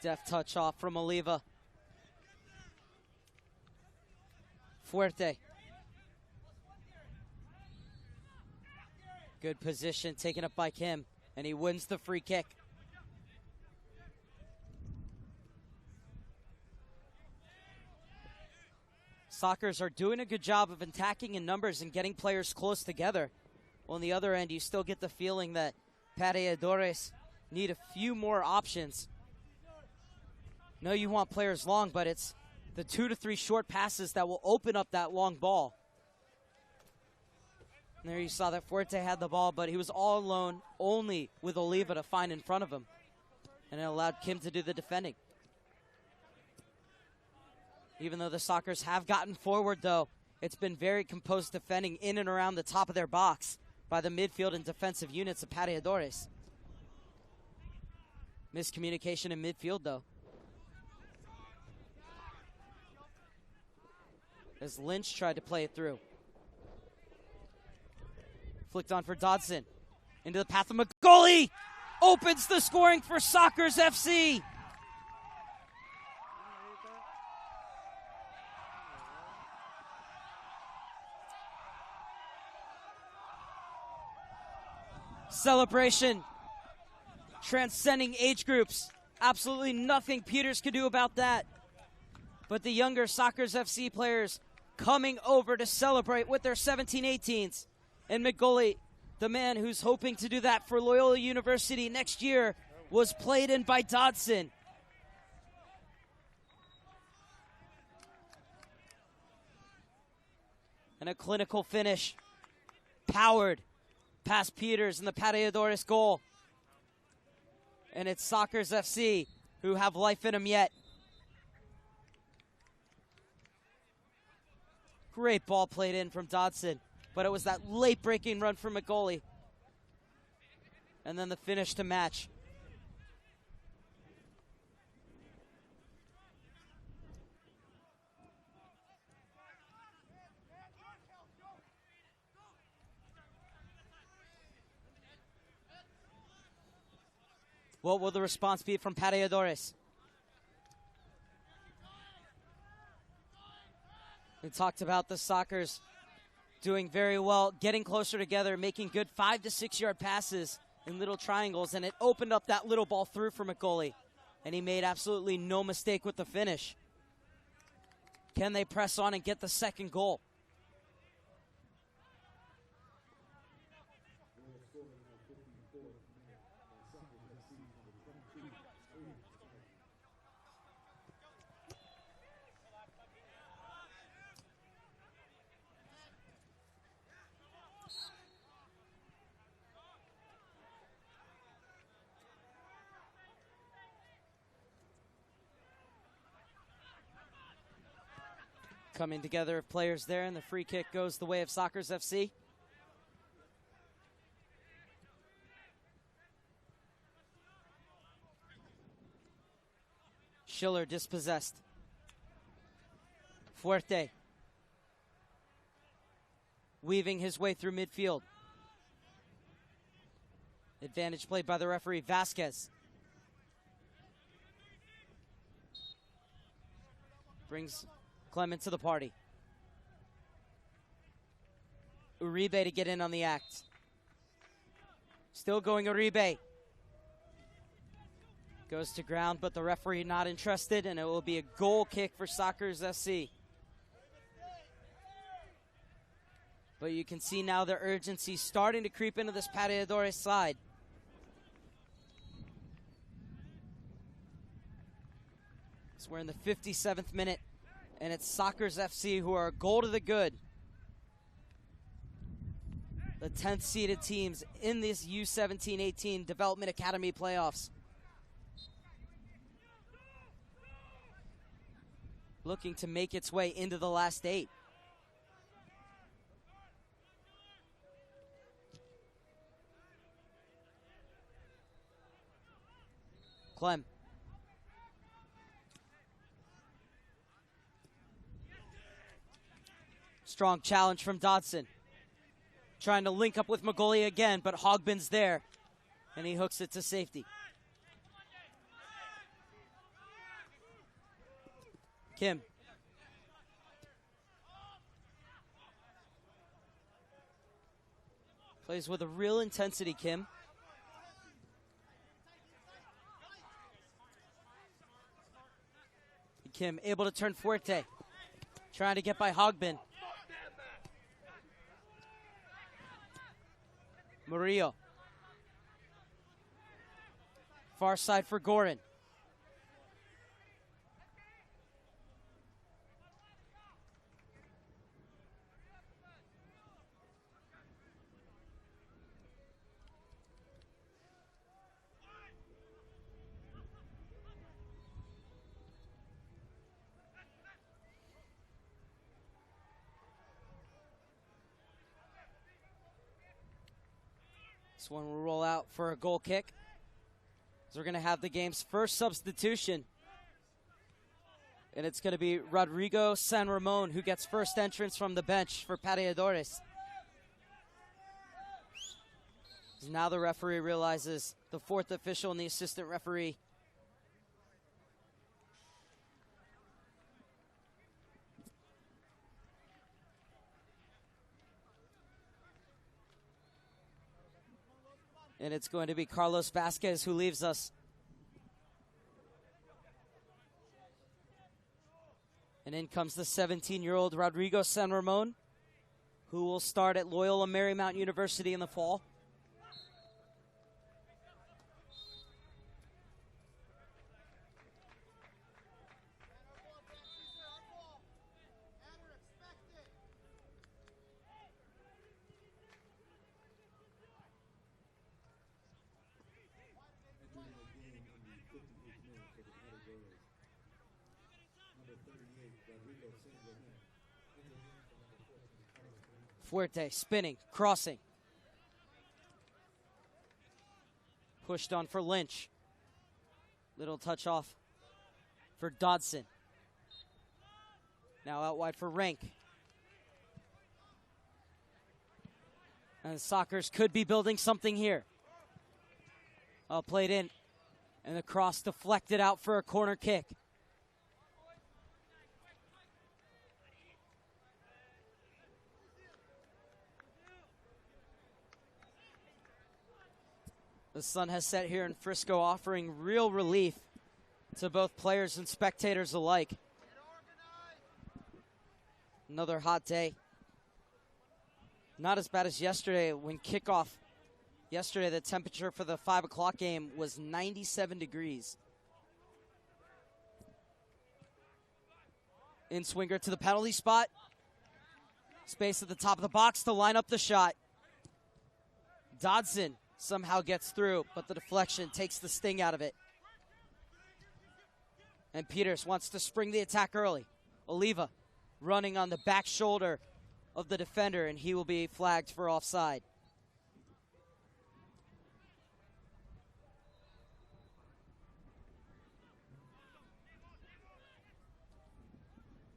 [SPEAKER 1] Deft touch off from Oliva. Fuerte. Good position taken up by Kim, and he wins the free kick. Sockers are doing a good job of attacking in numbers and getting players close together. On the other end, you still get the feeling that Pateadores need a few more options. No, you want players long, but it's the 2 to 3 short passes that will open up that long ball. And there you saw that Fuerte had the ball, but he was all alone, only with Oliva to find in front of him. And it allowed Kim to do the defending. Even though the Sockers have gotten forward, though, it's been very composed defending in and around the top of their box by the midfield and defensive units of Pateadores. Miscommunication in midfield, though. As Lynch tried to play it through. Flicked on for Dodson. Into the path of Magoli. Opens the scoring for Sockers FC. Celebration. Transcending age groups. Absolutely nothing Peters could do about that. But the younger Sockers FC players coming over to celebrate with their 17-18s. And Magoli, the man who's hoping to do that for Loyola University next year, was played in by Dodson. And a clinical finish. Powered past Peters and the Pateadores goal. And it's Sockers FC who have life in them yet. Great ball played in from Dodson, but it was that late breaking run from Magoli. and then the finish to match. What will the response be from Pateadores? We talked about the Sockers doing very well, getting closer together, making good 5 to 6 yard passes in little triangles, and it opened up that little ball through for McGoley, and he made absolutely no mistake with the finish. Can they press on and get the second goal? Coming together of players there, and the free kick goes the way of Sockers FC. Schiller dispossessed. Fuerte weaving his way through midfield. Advantage played by the referee, Vasquez. Brings Clement to the party. Uribe to get in on the act. Still going Uribe. Goes to ground, but the referee not interested, and it will be a goal kick for Sockers FC. But you can see now the urgency starting to creep into this Pateadores side. So we're in the 57th minute, and it's Sockers FC who are a goal to the good. The 10th seeded teams in this U-17-18 Development Academy playoffs. Looking to make its way into the last 8. Clem. Strong challenge from Dodson. Trying to link up with McGoley again, but Hogbin's there, and he hooks it to safety. Kim. Plays with a real intensity, Kim. Kim able to turn Fuerte. Trying to get by Hogbin. Murillo. Far side for Gorin. This one will roll out for a goal kick. So we're going to have the game's first substitution. And it's going to be Rodrigo San Ramon who gets first entrance from the bench for Pateadores. Now the referee realizes, the fourth official and the assistant referee, and it's going to be Carlos Vasquez who leaves us. And in comes the 17-year-old Rodrigo San Ramon, who will start at Loyola Marymount University in the fall. Fuerte spinning, crossing. Pushed on for Lynch. Little touch off for Dodson. Now out wide for Rank. And the Sockers could be building something here. Played in. And the cross deflected out for a corner kick. The sun has set here in Frisco, offering real relief to both players and spectators alike. Another hot day. Not as bad as yesterday when kickoff. Yesterday, the temperature for the 5 o'clock game was 97 degrees. In-swinger to the penalty spot. Space at the top of the box to line up the shot. Dodson somehow gets through, but the deflection takes the sting out of it. And Peters wants to spring the attack early. Oliva running on the back shoulder of the defender, and he will be flagged for offside.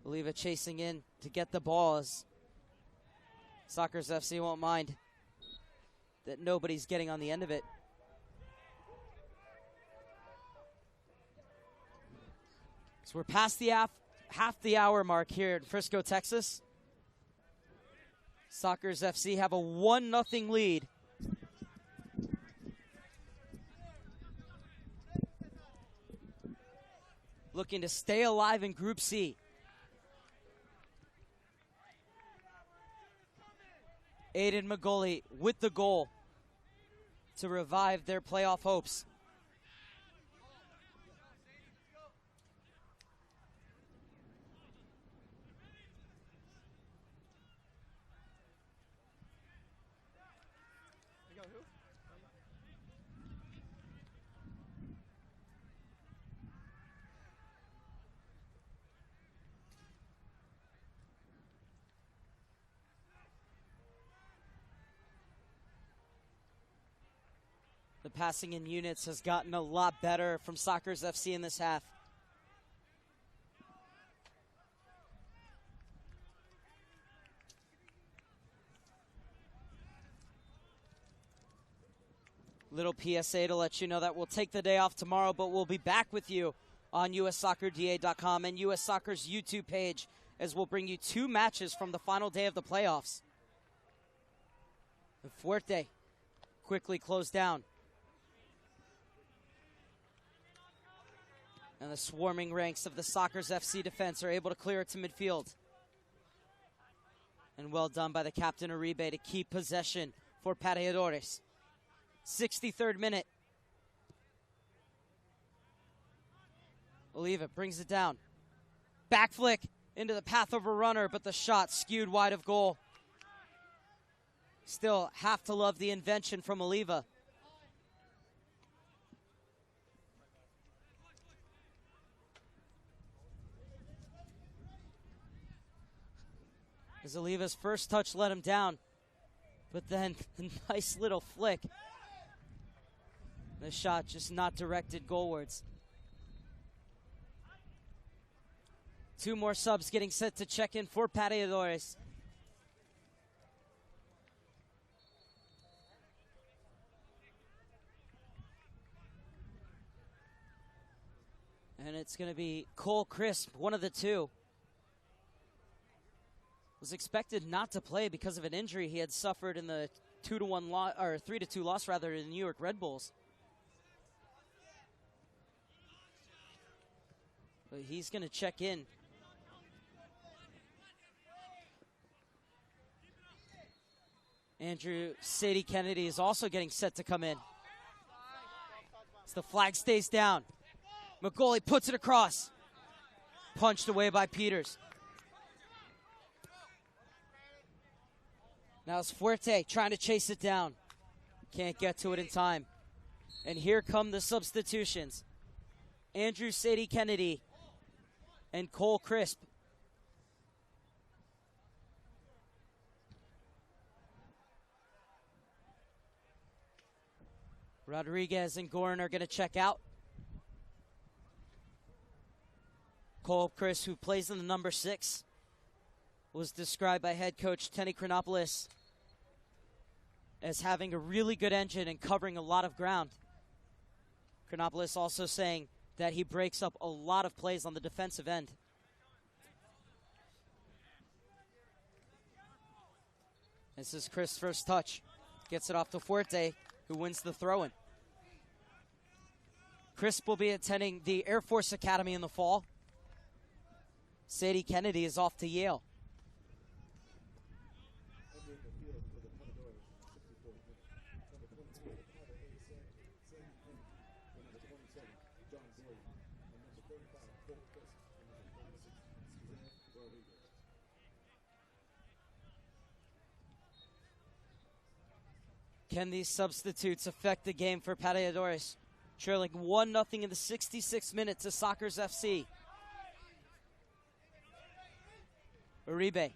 [SPEAKER 1] Oliva chasing in to get the ball as Sockers FC won't mind that nobody's getting on the end of it. So we're past the half the hour mark here in Frisco, Texas. Sockers FC have a 1-0 lead. Looking to stay alive in Group C. Aiden Magoli with the goal to revive their playoff hopes. The passing in units has gotten a lot better from Sockers FC in this half. Little PSA to let you know that we'll take the day off tomorrow, but we'll be back with you on USSoccerDA.com and US Soccer's YouTube page as we'll bring you 2 matches from the final day of the playoffs. The Fuerte quickly closed down. And the swarming ranks of the Sockers FC defense are able to clear it to midfield. And well done by the captain Uribe to keep possession for Pateadores. 63rd minute. Oliva brings it down. Back flick into the path of a runner, but the shot skewed wide of goal. Still have to love the invention from Oliva. As Oliva's first touch let him down, but then a nice little flick. The shot just not directed goalwards. 2 more subs getting set to check in for Pateadores. And it's going to be Cole Crisp, one of the 2. Was expected not to play because of an injury he had suffered in the 2-1 loss, or 3-2 loss rather, to the New York Red Bulls. But he's going to check in. Andrew Sadie Kennedy is also getting set to come in. As the flag stays down. Magoli puts it across. Punched away by Peters. Now it's Fuerte trying to chase it down. Can't get to it in time. And here come the substitutions. Andrew Sadie Kennedy and Cole Crisp. Rodriguez and Gorin are going to check out. Cole Chris, who plays in the number 6, was described by head coach Tenny Chronopoulos as having a really good engine and covering a lot of ground. Chronopoulos also saying that he breaks up a lot of plays on the defensive end. This is Chris' first touch. Gets it off to Fuerte, who wins the throw-in. Chris will be attending the Air Force Academy in the fall. Sadie Kennedy is off to Yale. Can these substitutes affect the game for Pateadores? Trailing 1-0 in the 66th minute to Sockers FC. Uribe.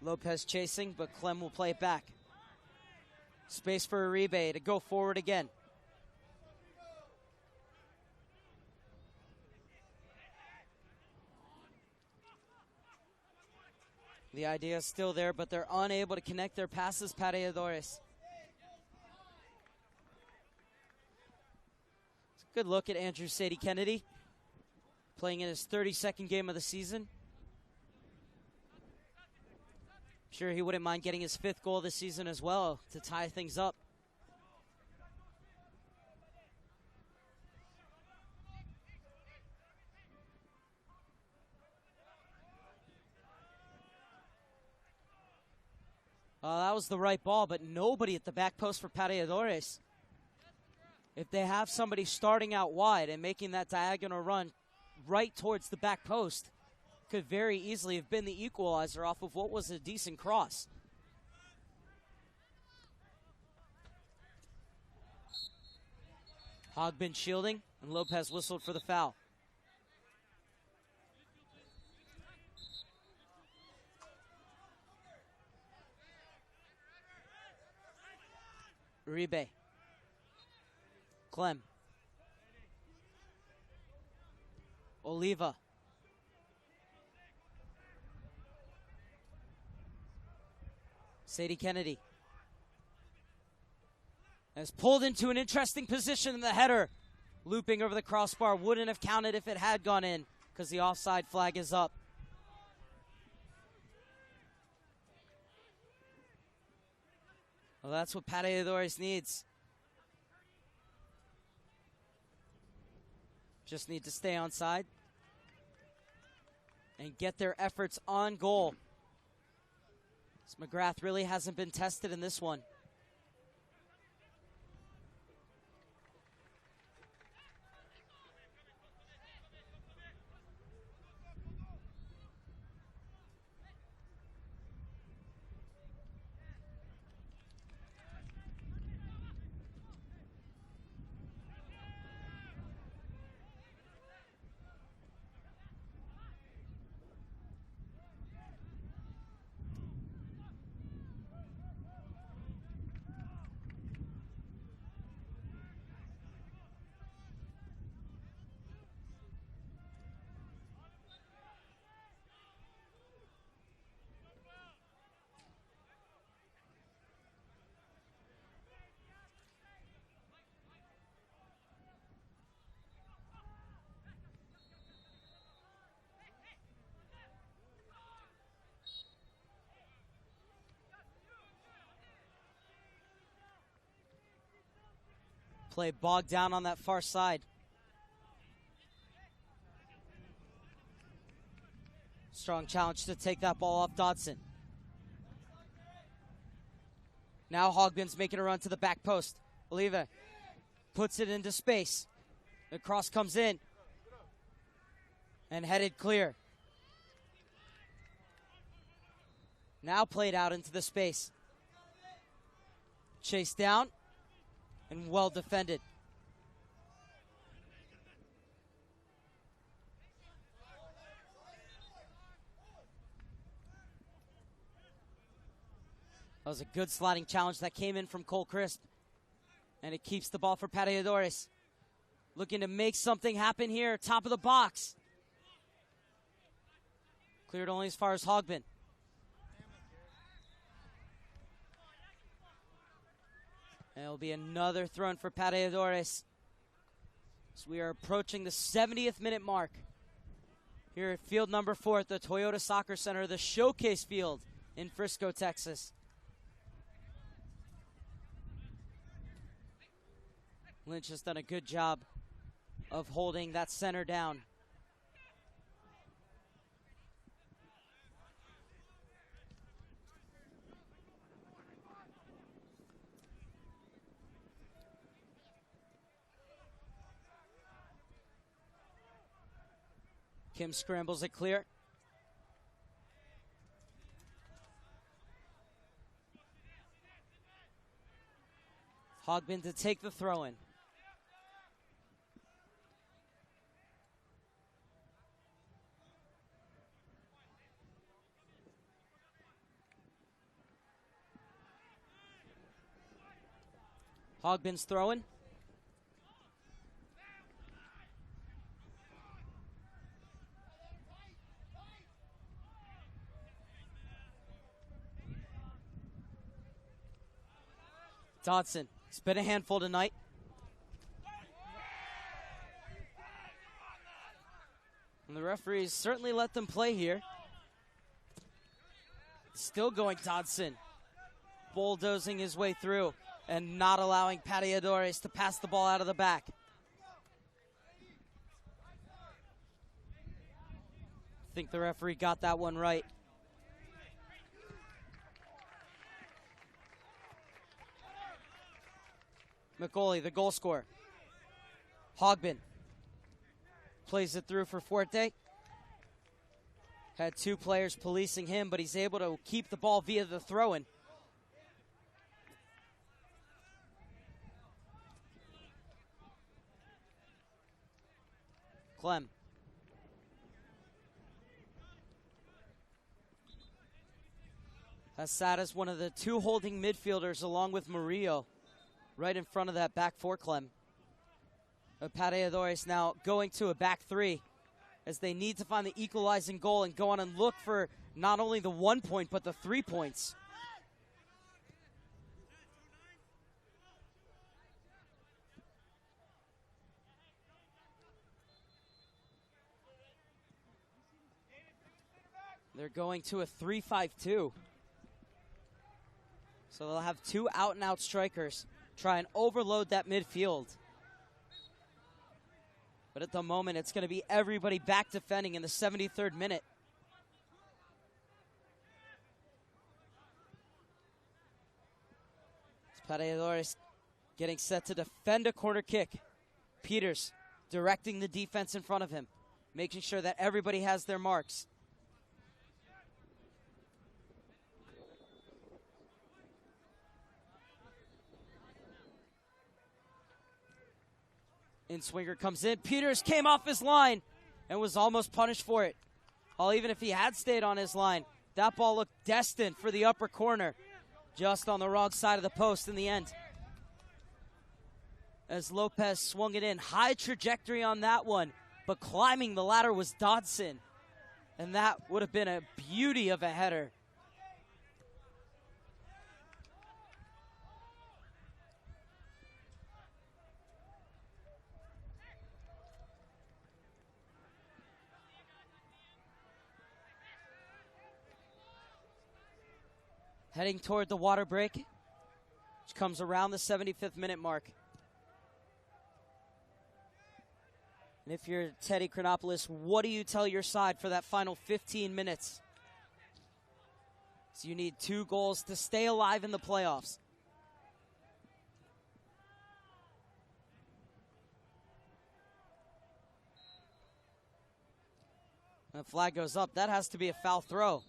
[SPEAKER 1] Lopez chasing, but Clem will play it back. Space for Uribe to go forward again. The idea is still there, but they're unable to connect their passes, Pateadores. It's a good look at Andrew Sadie Kennedy, playing in his 32nd game of the season. I'm sure he wouldn't mind getting his 5th goal this season as well to tie things up. That was the right ball, but nobody at the back post for Pateadores. If they have somebody starting out wide and making that diagonal run right towards the back post, could very easily have been the equalizer off of what was a decent cross. Hogbin shielding, and Lopez whistled for the foul. Uribe. Clem. Oliva. Sadie Kennedy has pulled into an interesting position in the header. Looping over the crossbar. Wouldn't have counted if it had gone in because the offside flag is up. Well, that's what Pateadores needs. Just need to stay onside and get their efforts on goal. As McGrath really hasn't been tested in this one. Play bogged down on that far side. Strong challenge to take that ball off Dodson. Now Hogbin's making a run to the back post. Oliva puts it into space. The cross comes in and headed clear. Now played out into the space. Chased down. And well defended. That was a good sliding challenge that came in from Cole Crisp. And it keeps the ball for Pateadores. Looking to make something happen here. Top of the box. Cleared only as far as Hogbin. And it'll be another throw in for Pateadores. So we are approaching the 70th minute mark here at field number 4 at the Toyota Soccer Center, the showcase field in Frisco, Texas. Lynch has done a good job of holding that center down. Kim scrambles it clear. Hogbin to take the throw in. Hogbin's throwing. Dodson, it's been a handful tonight. And the referees certainly let them play here. Still going Dodson, bulldozing his way through and not allowing Pateadores to pass the ball out of the back. I think the referee got that one right. McCauley, the goal scorer. Hogbin plays it through for Forte. Had two players policing him, but he's able to keep the ball via the throw-in. Clem. Assad is one of the two holding midfielders along with Murillo right in front of that back four, Clem. Pateadores now going to a back three as they need to find the equalizing goal and go on and look for not only the 1 point but the 3 points. They're going to a 3-5-2. So they'll have two out-and-out strikers try and overload that midfield. But at the moment, it's going to be everybody back defending in the 73rd minute. Pateadores getting set to defend a corner kick. Peters directing the defense in front of him, making sure that everybody has their marks. In-swinger comes in. Peters came off his line and was almost punished for it. Well, even if he had stayed on his line, that ball looked destined for the upper corner. Just on the wrong side of the post in the end. As Lopez swung it in. High trajectory on that one, but climbing the ladder was Dodson. And that would have been a beauty of a header. Heading toward the water break, which comes around the 75th minute mark. And if you're Teddy Chronopoulos, what do you tell your side for that final 15 minutes? So you need 2 goals to stay alive in the playoffs. And the flag goes up. That has to be a foul throw.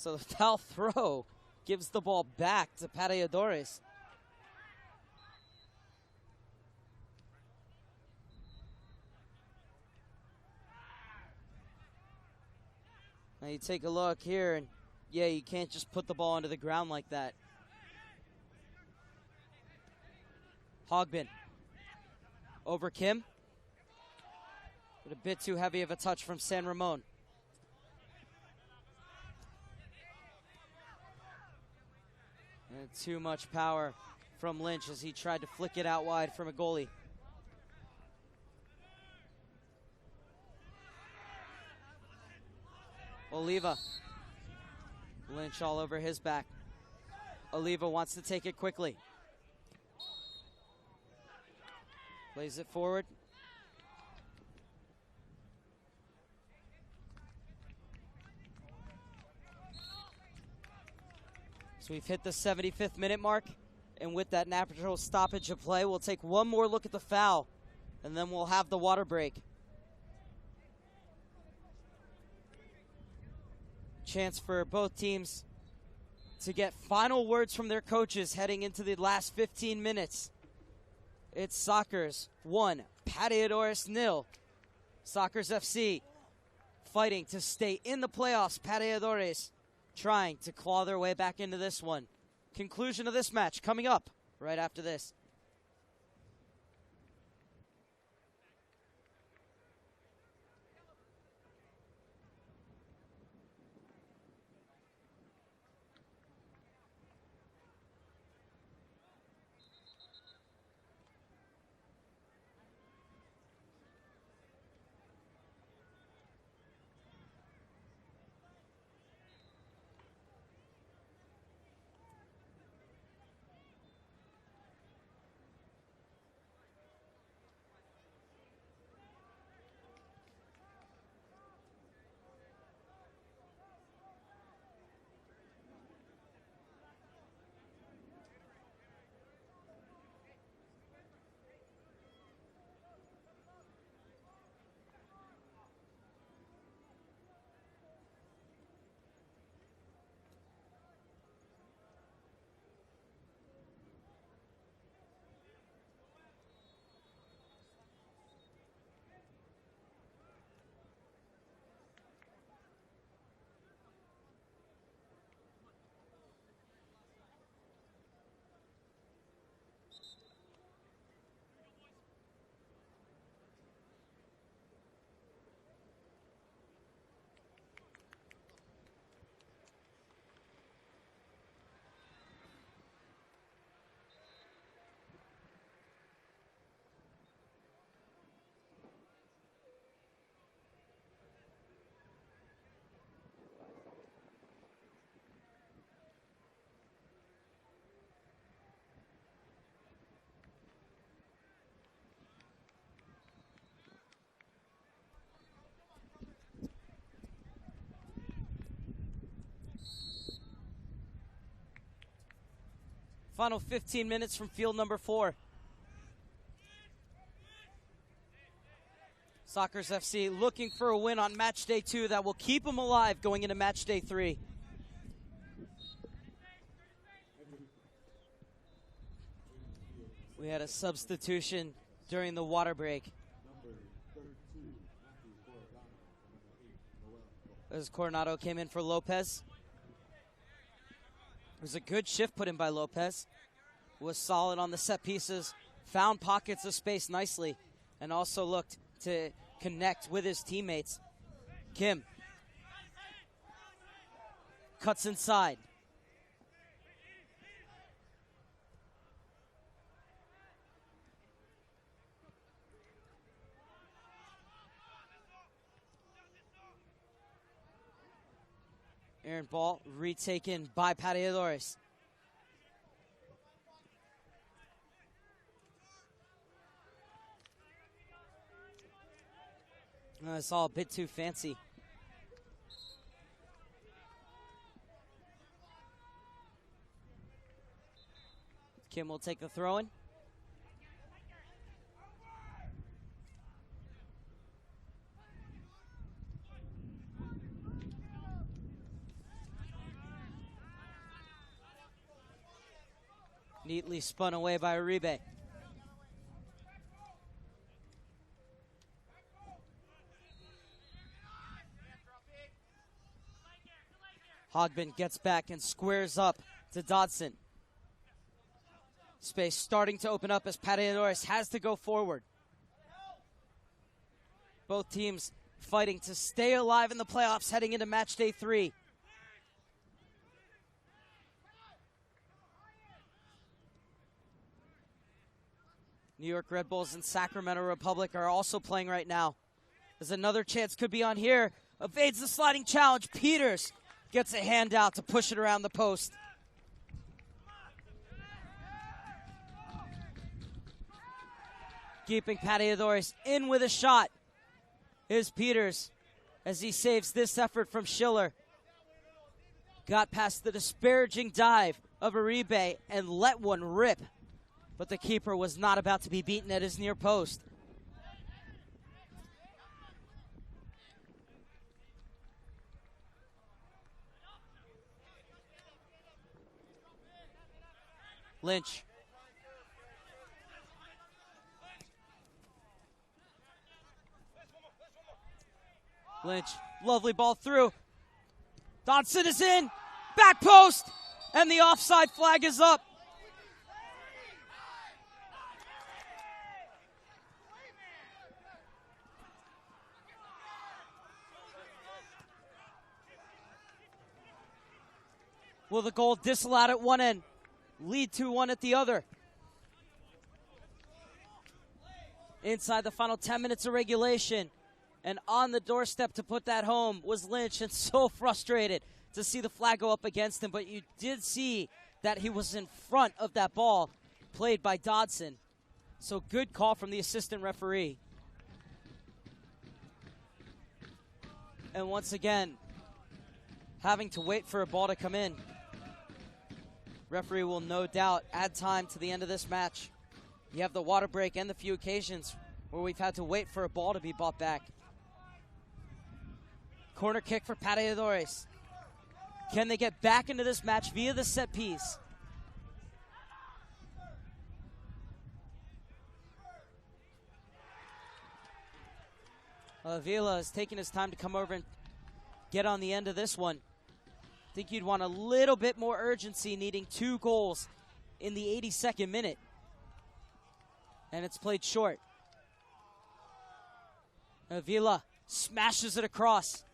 [SPEAKER 1] So the foul throw gives the ball back to Pateadores. You take a look here, and yeah, you can't just put the ball into the ground like that. Hogbin over Kim. But a bit too heavy of a touch from San Ramon. And too much power from Lynch as he tried to flick it out wide from a goalie. Oliva. Lynch all over his back. Oliva wants to take it quickly. Plays it forward. So we've hit the 75th minute mark, and with that natural stoppage of play, we'll take one more look at the foul, and then we'll have the water break. Chance for both teams to get final words from their coaches heading into the last 15 minutes. It's Sockers 1, Pateadores 0. Sockers FC fighting to stay in the playoffs. Pateadores trying to claw their way back into this one. Conclusion of this match coming up right after this. Final 15 minutes from field number 4. Sockers FC looking for a win on match day 2 that will keep them alive going into match day 3. We had a substitution during the water break. As Coronado came in for Lopez. It was a good shift put in by Lopez. Was solid on the set pieces, found pockets of space nicely, and also looked to connect with his teammates. Kim cuts inside. Aaron ball retaken by Pateadores. It's all a bit too fancy. Kim will take the throw in. Neatly spun away by Uribe. Hogbin gets back and squares up to Dodson. Space starting to open up as Pateadores has to go forward. Both teams fighting to stay alive in the playoffs heading into match day 3. New York Red Bulls and Sacramento Republic are also playing right now. There's another chance could be on here. Evades the sliding challenge. Peters gets a handout to push it around the post. Keeping Pateadores in with a shot is Peters as he saves this effort from Schiller. Got past the disparaging dive of Uribe and let one rip. But the keeper was not about to be beaten at his near post. Lynch. Lynch, lovely ball through. Dodson is in, back post, and the offside flag is up. Will the goal disallowed at one end lead to one at the other? Inside the final 10 minutes of regulation, and on the doorstep to put that home was Lynch, and so frustrated to see the flag go up against him, but you did see that he was in front of that ball played by Dodson. So good call from the assistant referee. And once again, having to wait for a ball to come in. Referee will no doubt add time to the end of this match. You have the water break and the few occasions where we've had to wait for a ball to be brought back. Corner kick for Pateadores. Can they get back into this match via the set piece? Avila is taking his time to come over and get on the end of this one. I think you'd want a little bit more urgency, needing 2 goals in the 82nd minute. And it's played short. Avila smashes it across.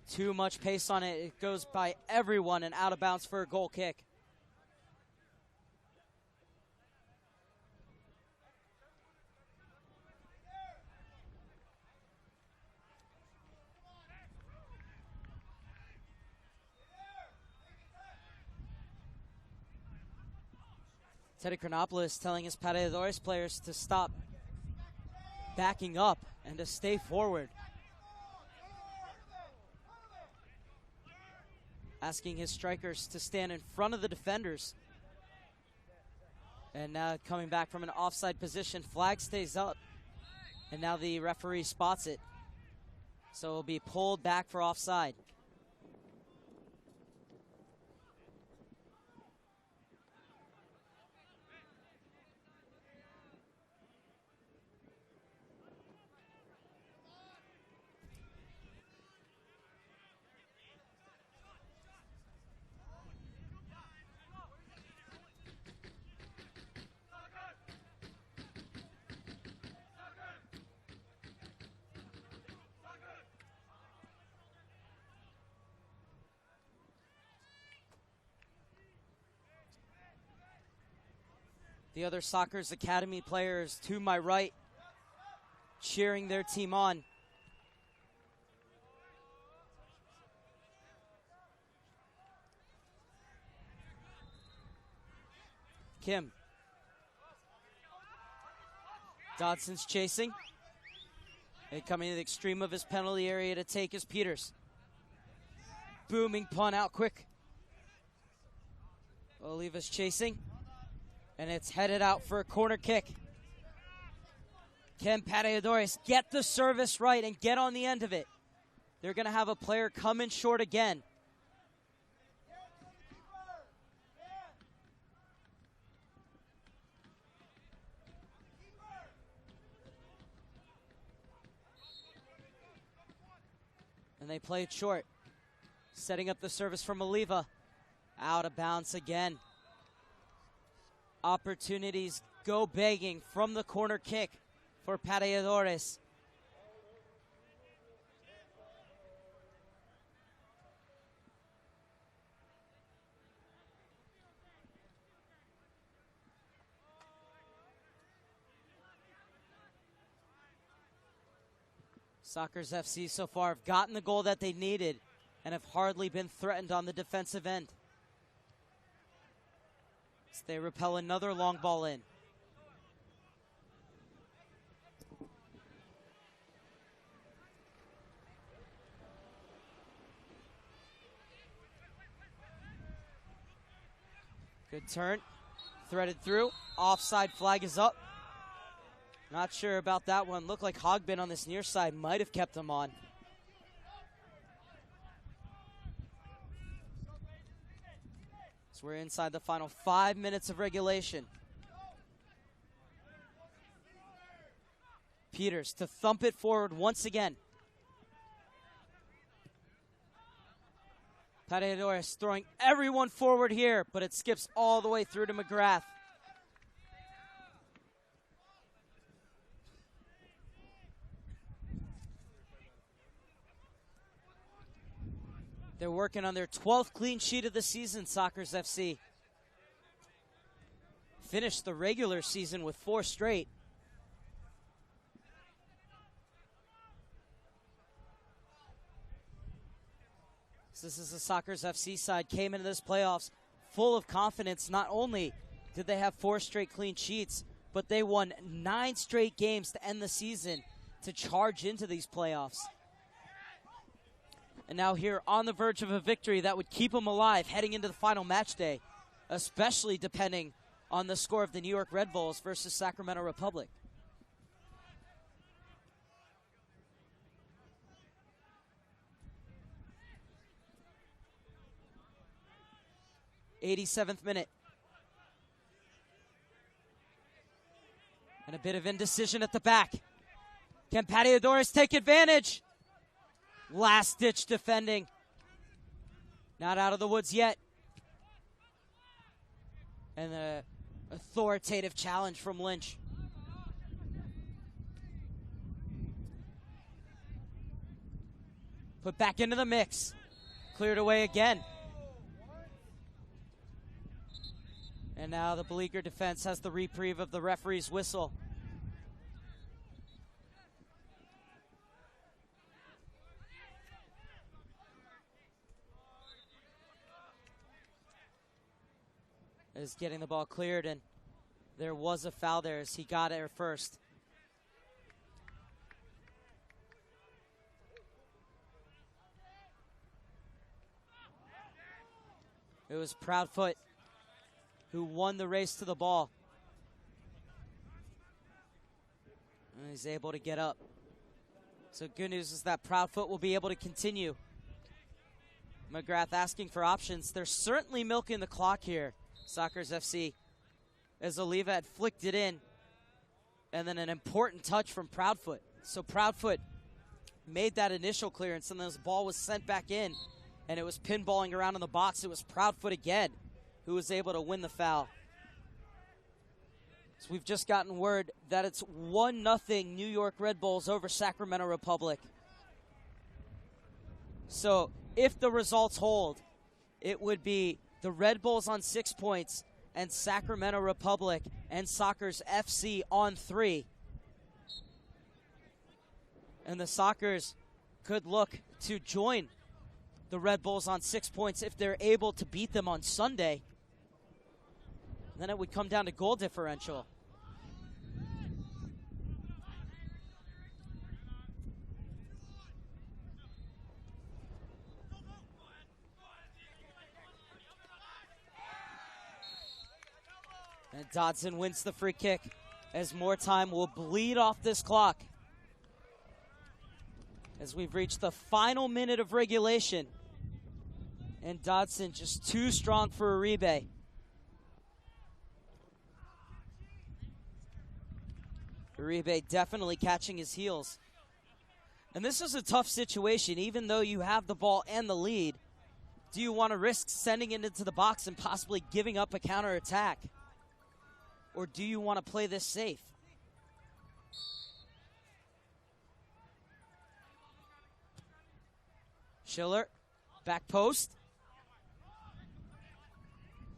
[SPEAKER 1] Too much pace on it. It goes by everyone and out of bounds for a goal kick. Teddy Chronopoulos telling his Pateadores players to stop backing up and to stay forward. Asking his strikers to stand in front of the defenders. And now coming back from an offside position, flag stays up. And now the referee spots it. So it'll be pulled back for offside. The other Soccer's Academy players to my right, cheering their team on. Kim. Dodson's chasing. And coming to the extreme of his penalty area to take is Peters. Booming punt out quick. Oliva's chasing. And it's headed out for a corner kick. Can Pateadores get the service right and get on the end of it? They're going to have a player come in short again. And they play it short. Setting up the service from Oliva. Out of bounds again. Opportunities go begging from the corner kick for Pateadores. Sockers FC so far have gotten the goal that they needed and have hardly been threatened on the defensive end. As they repel another long ball in. Good turn, threaded through, offside flag is up. Not sure about that one. Looked like Hogbin on this near side might have kept him on. So we're inside the final 5 minutes of regulation. Peters to thump it forward once again. Pateadores throwing everyone forward here, but it skips all the way through to McGrath. They're working on their 12th clean sheet of the season, Sockers FC. Finished the regular season with 4 straight. So this is the Sockers FC side. Came into this playoffs full of confidence. Not only did they have 4 straight clean sheets, but they won 9 straight games to end the season to charge into these playoffs. And now here on the verge of a victory that would keep them alive heading into the final match day, especially depending on the score of the New York Red Bulls versus Sacramento Republic. '87th minute. And a bit of indecision at the back. Can Pateadores take advantage? Last-ditch defending. Not out of the woods yet. And an authoritative challenge from Lynch. Put back into the mix. Cleared away again. And now the beleaguered defense has the reprieve of the referee's whistle. Is getting the ball cleared, and there was a foul there as he got there first. It was Proudfoot who won the race to the ball. And he's able to get up. So good news is that Proudfoot will be able to continue. McGrath asking for options. They're certainly milking the clock here, Sockers FC, as Oliva had flicked it in, and then an important touch from Proudfoot. So Proudfoot made that initial clearance, and then this ball was sent back in, and it was pinballing around in the box. It was Proudfoot again who was able to win the foul. So we've just gotten word that it's 1-0 New York Red Bulls over Sacramento Republic. So if the results hold, it would be the Red Bulls on 6 points and Sacramento Republic and Sockers FC on 3. And the Sockers could look to join the Red Bulls on 6 points if they're able to beat them on Sunday. Then it would come down to goal differential. And Dodson wins the free kick as more time will bleed off this clock. As we've reached the final minute of regulation. And Dodson just too strong for Uribe. Uribe definitely catching his heels. And this is a tough situation. Even though you have the ball and the lead, Do you want to risk sending it into the box and possibly giving up a counterattack? Or do you want to play this safe? Schiller, back post.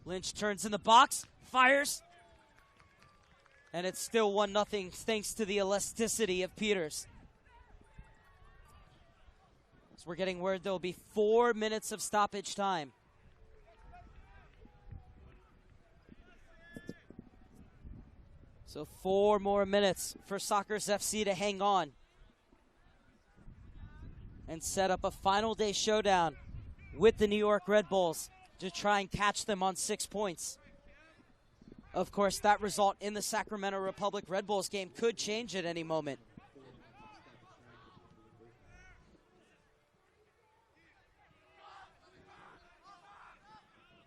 [SPEAKER 1] Lynch turns in the box, fires. And it's still 1-0 thanks to the elasticity of Peters. So we're getting word there will be 4 minutes of stoppage time. So 4 more minutes for Sockers FC to hang on and set up a final day showdown with the New York Red Bulls to try and catch them on 6 points. Of course, that result in the Sacramento Republic Red Bulls game could change at any moment.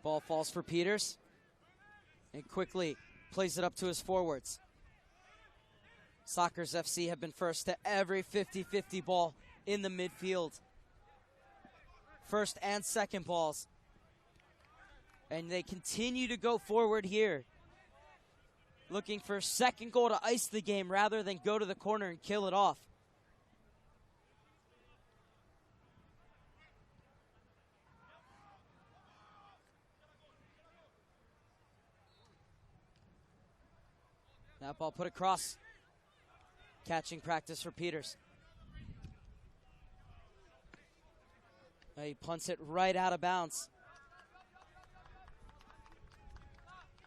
[SPEAKER 1] Ball falls for Peters and quickly plays it up to his forwards. Sockers FC have been first to every 50-50 ball in the midfield. First and second balls. And they continue to go forward here, looking for a second goal to ice the game rather than go to the corner and kill it off. That ball put across. Catching practice for Peters. He punts it right out of bounds.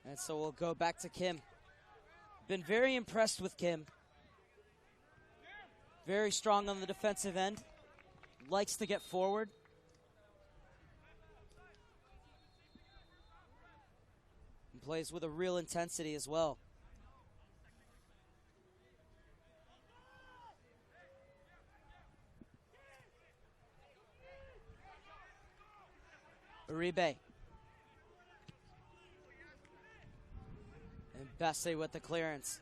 [SPEAKER 1] And so we'll go back to Kim. Been very impressed with Kim. Very strong on the defensive end. Likes to get forward. And plays with a real intensity as well. Uribe. And Bessie with the clearance.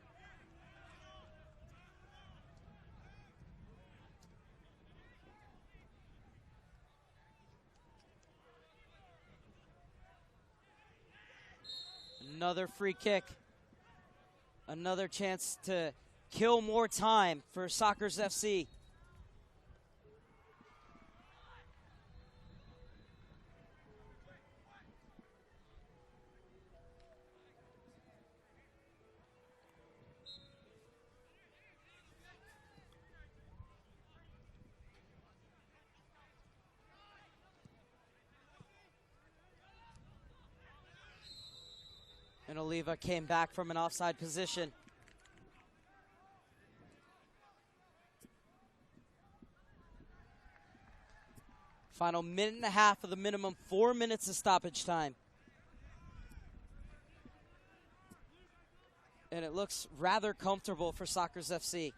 [SPEAKER 1] Another free kick. Another chance to kill more time for Sockers FC. And Oliva came back from an offside position. Final minute and a half of the minimum 4 minutes of stoppage time. And it looks rather comfortable for Sockers FC.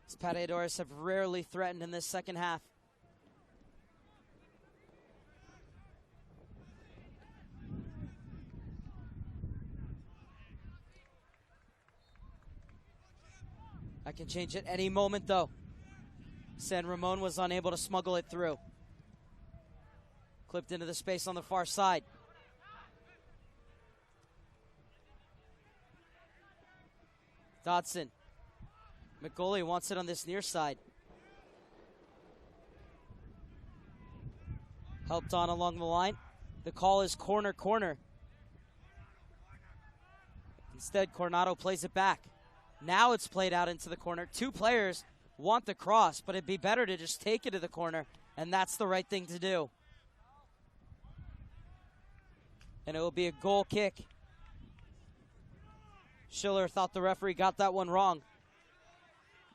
[SPEAKER 1] As Pateadores have rarely threatened in this second half. I can change at any moment, though. San Ramon was unable to smuggle it through. Clipped into the space on the far side. Dodson. McGoley wants it on this near side. Helped on along the line. The call is corner, corner. Instead, Coronado plays it back. Now it's played out into the corner. Two players want the cross, but it'd be better to just take it to the corner, and that's the right thing to do. And it will be a goal kick. Schiller thought the referee got that one wrong.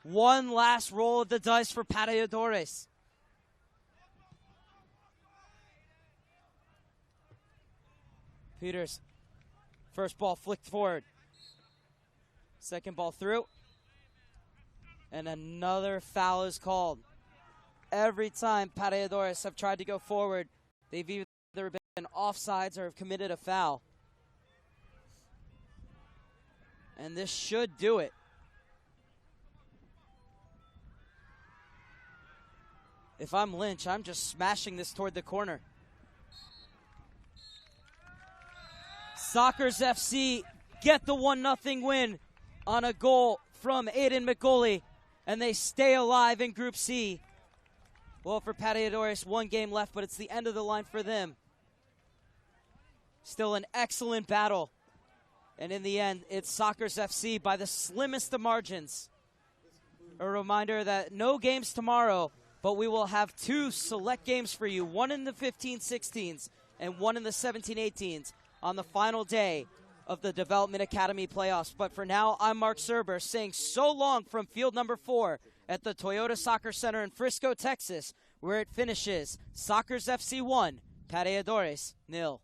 [SPEAKER 1] One last roll of the dice for Pateadores. Peters, first ball flicked forward. Second ball through. And another foul is called. Every time Pateadores have tried to go forward, they've either been offsides or have committed a foul. And this should do it. If I'm Lynch, I'm just smashing this toward the corner. Sockers FC get the 1-0 win on a goal from Aiden McGoley, and they stay alive in Group C. Well, for Pateadores, 1 game left, but it's the end of the line for them. Still an excellent battle. And in the end, it's Sockers FC by the slimmest of margins. A reminder that no games tomorrow, but we will have 2 select games for you, one in the 15-16s and one in the 17-18s on the final day of the Development Academy playoffs. But for now, I'm Mark Serber saying so long from field number 4 at the Toyota Soccer Center in Frisco, Texas, where it finishes Sockers FC 1, Pateadores 0.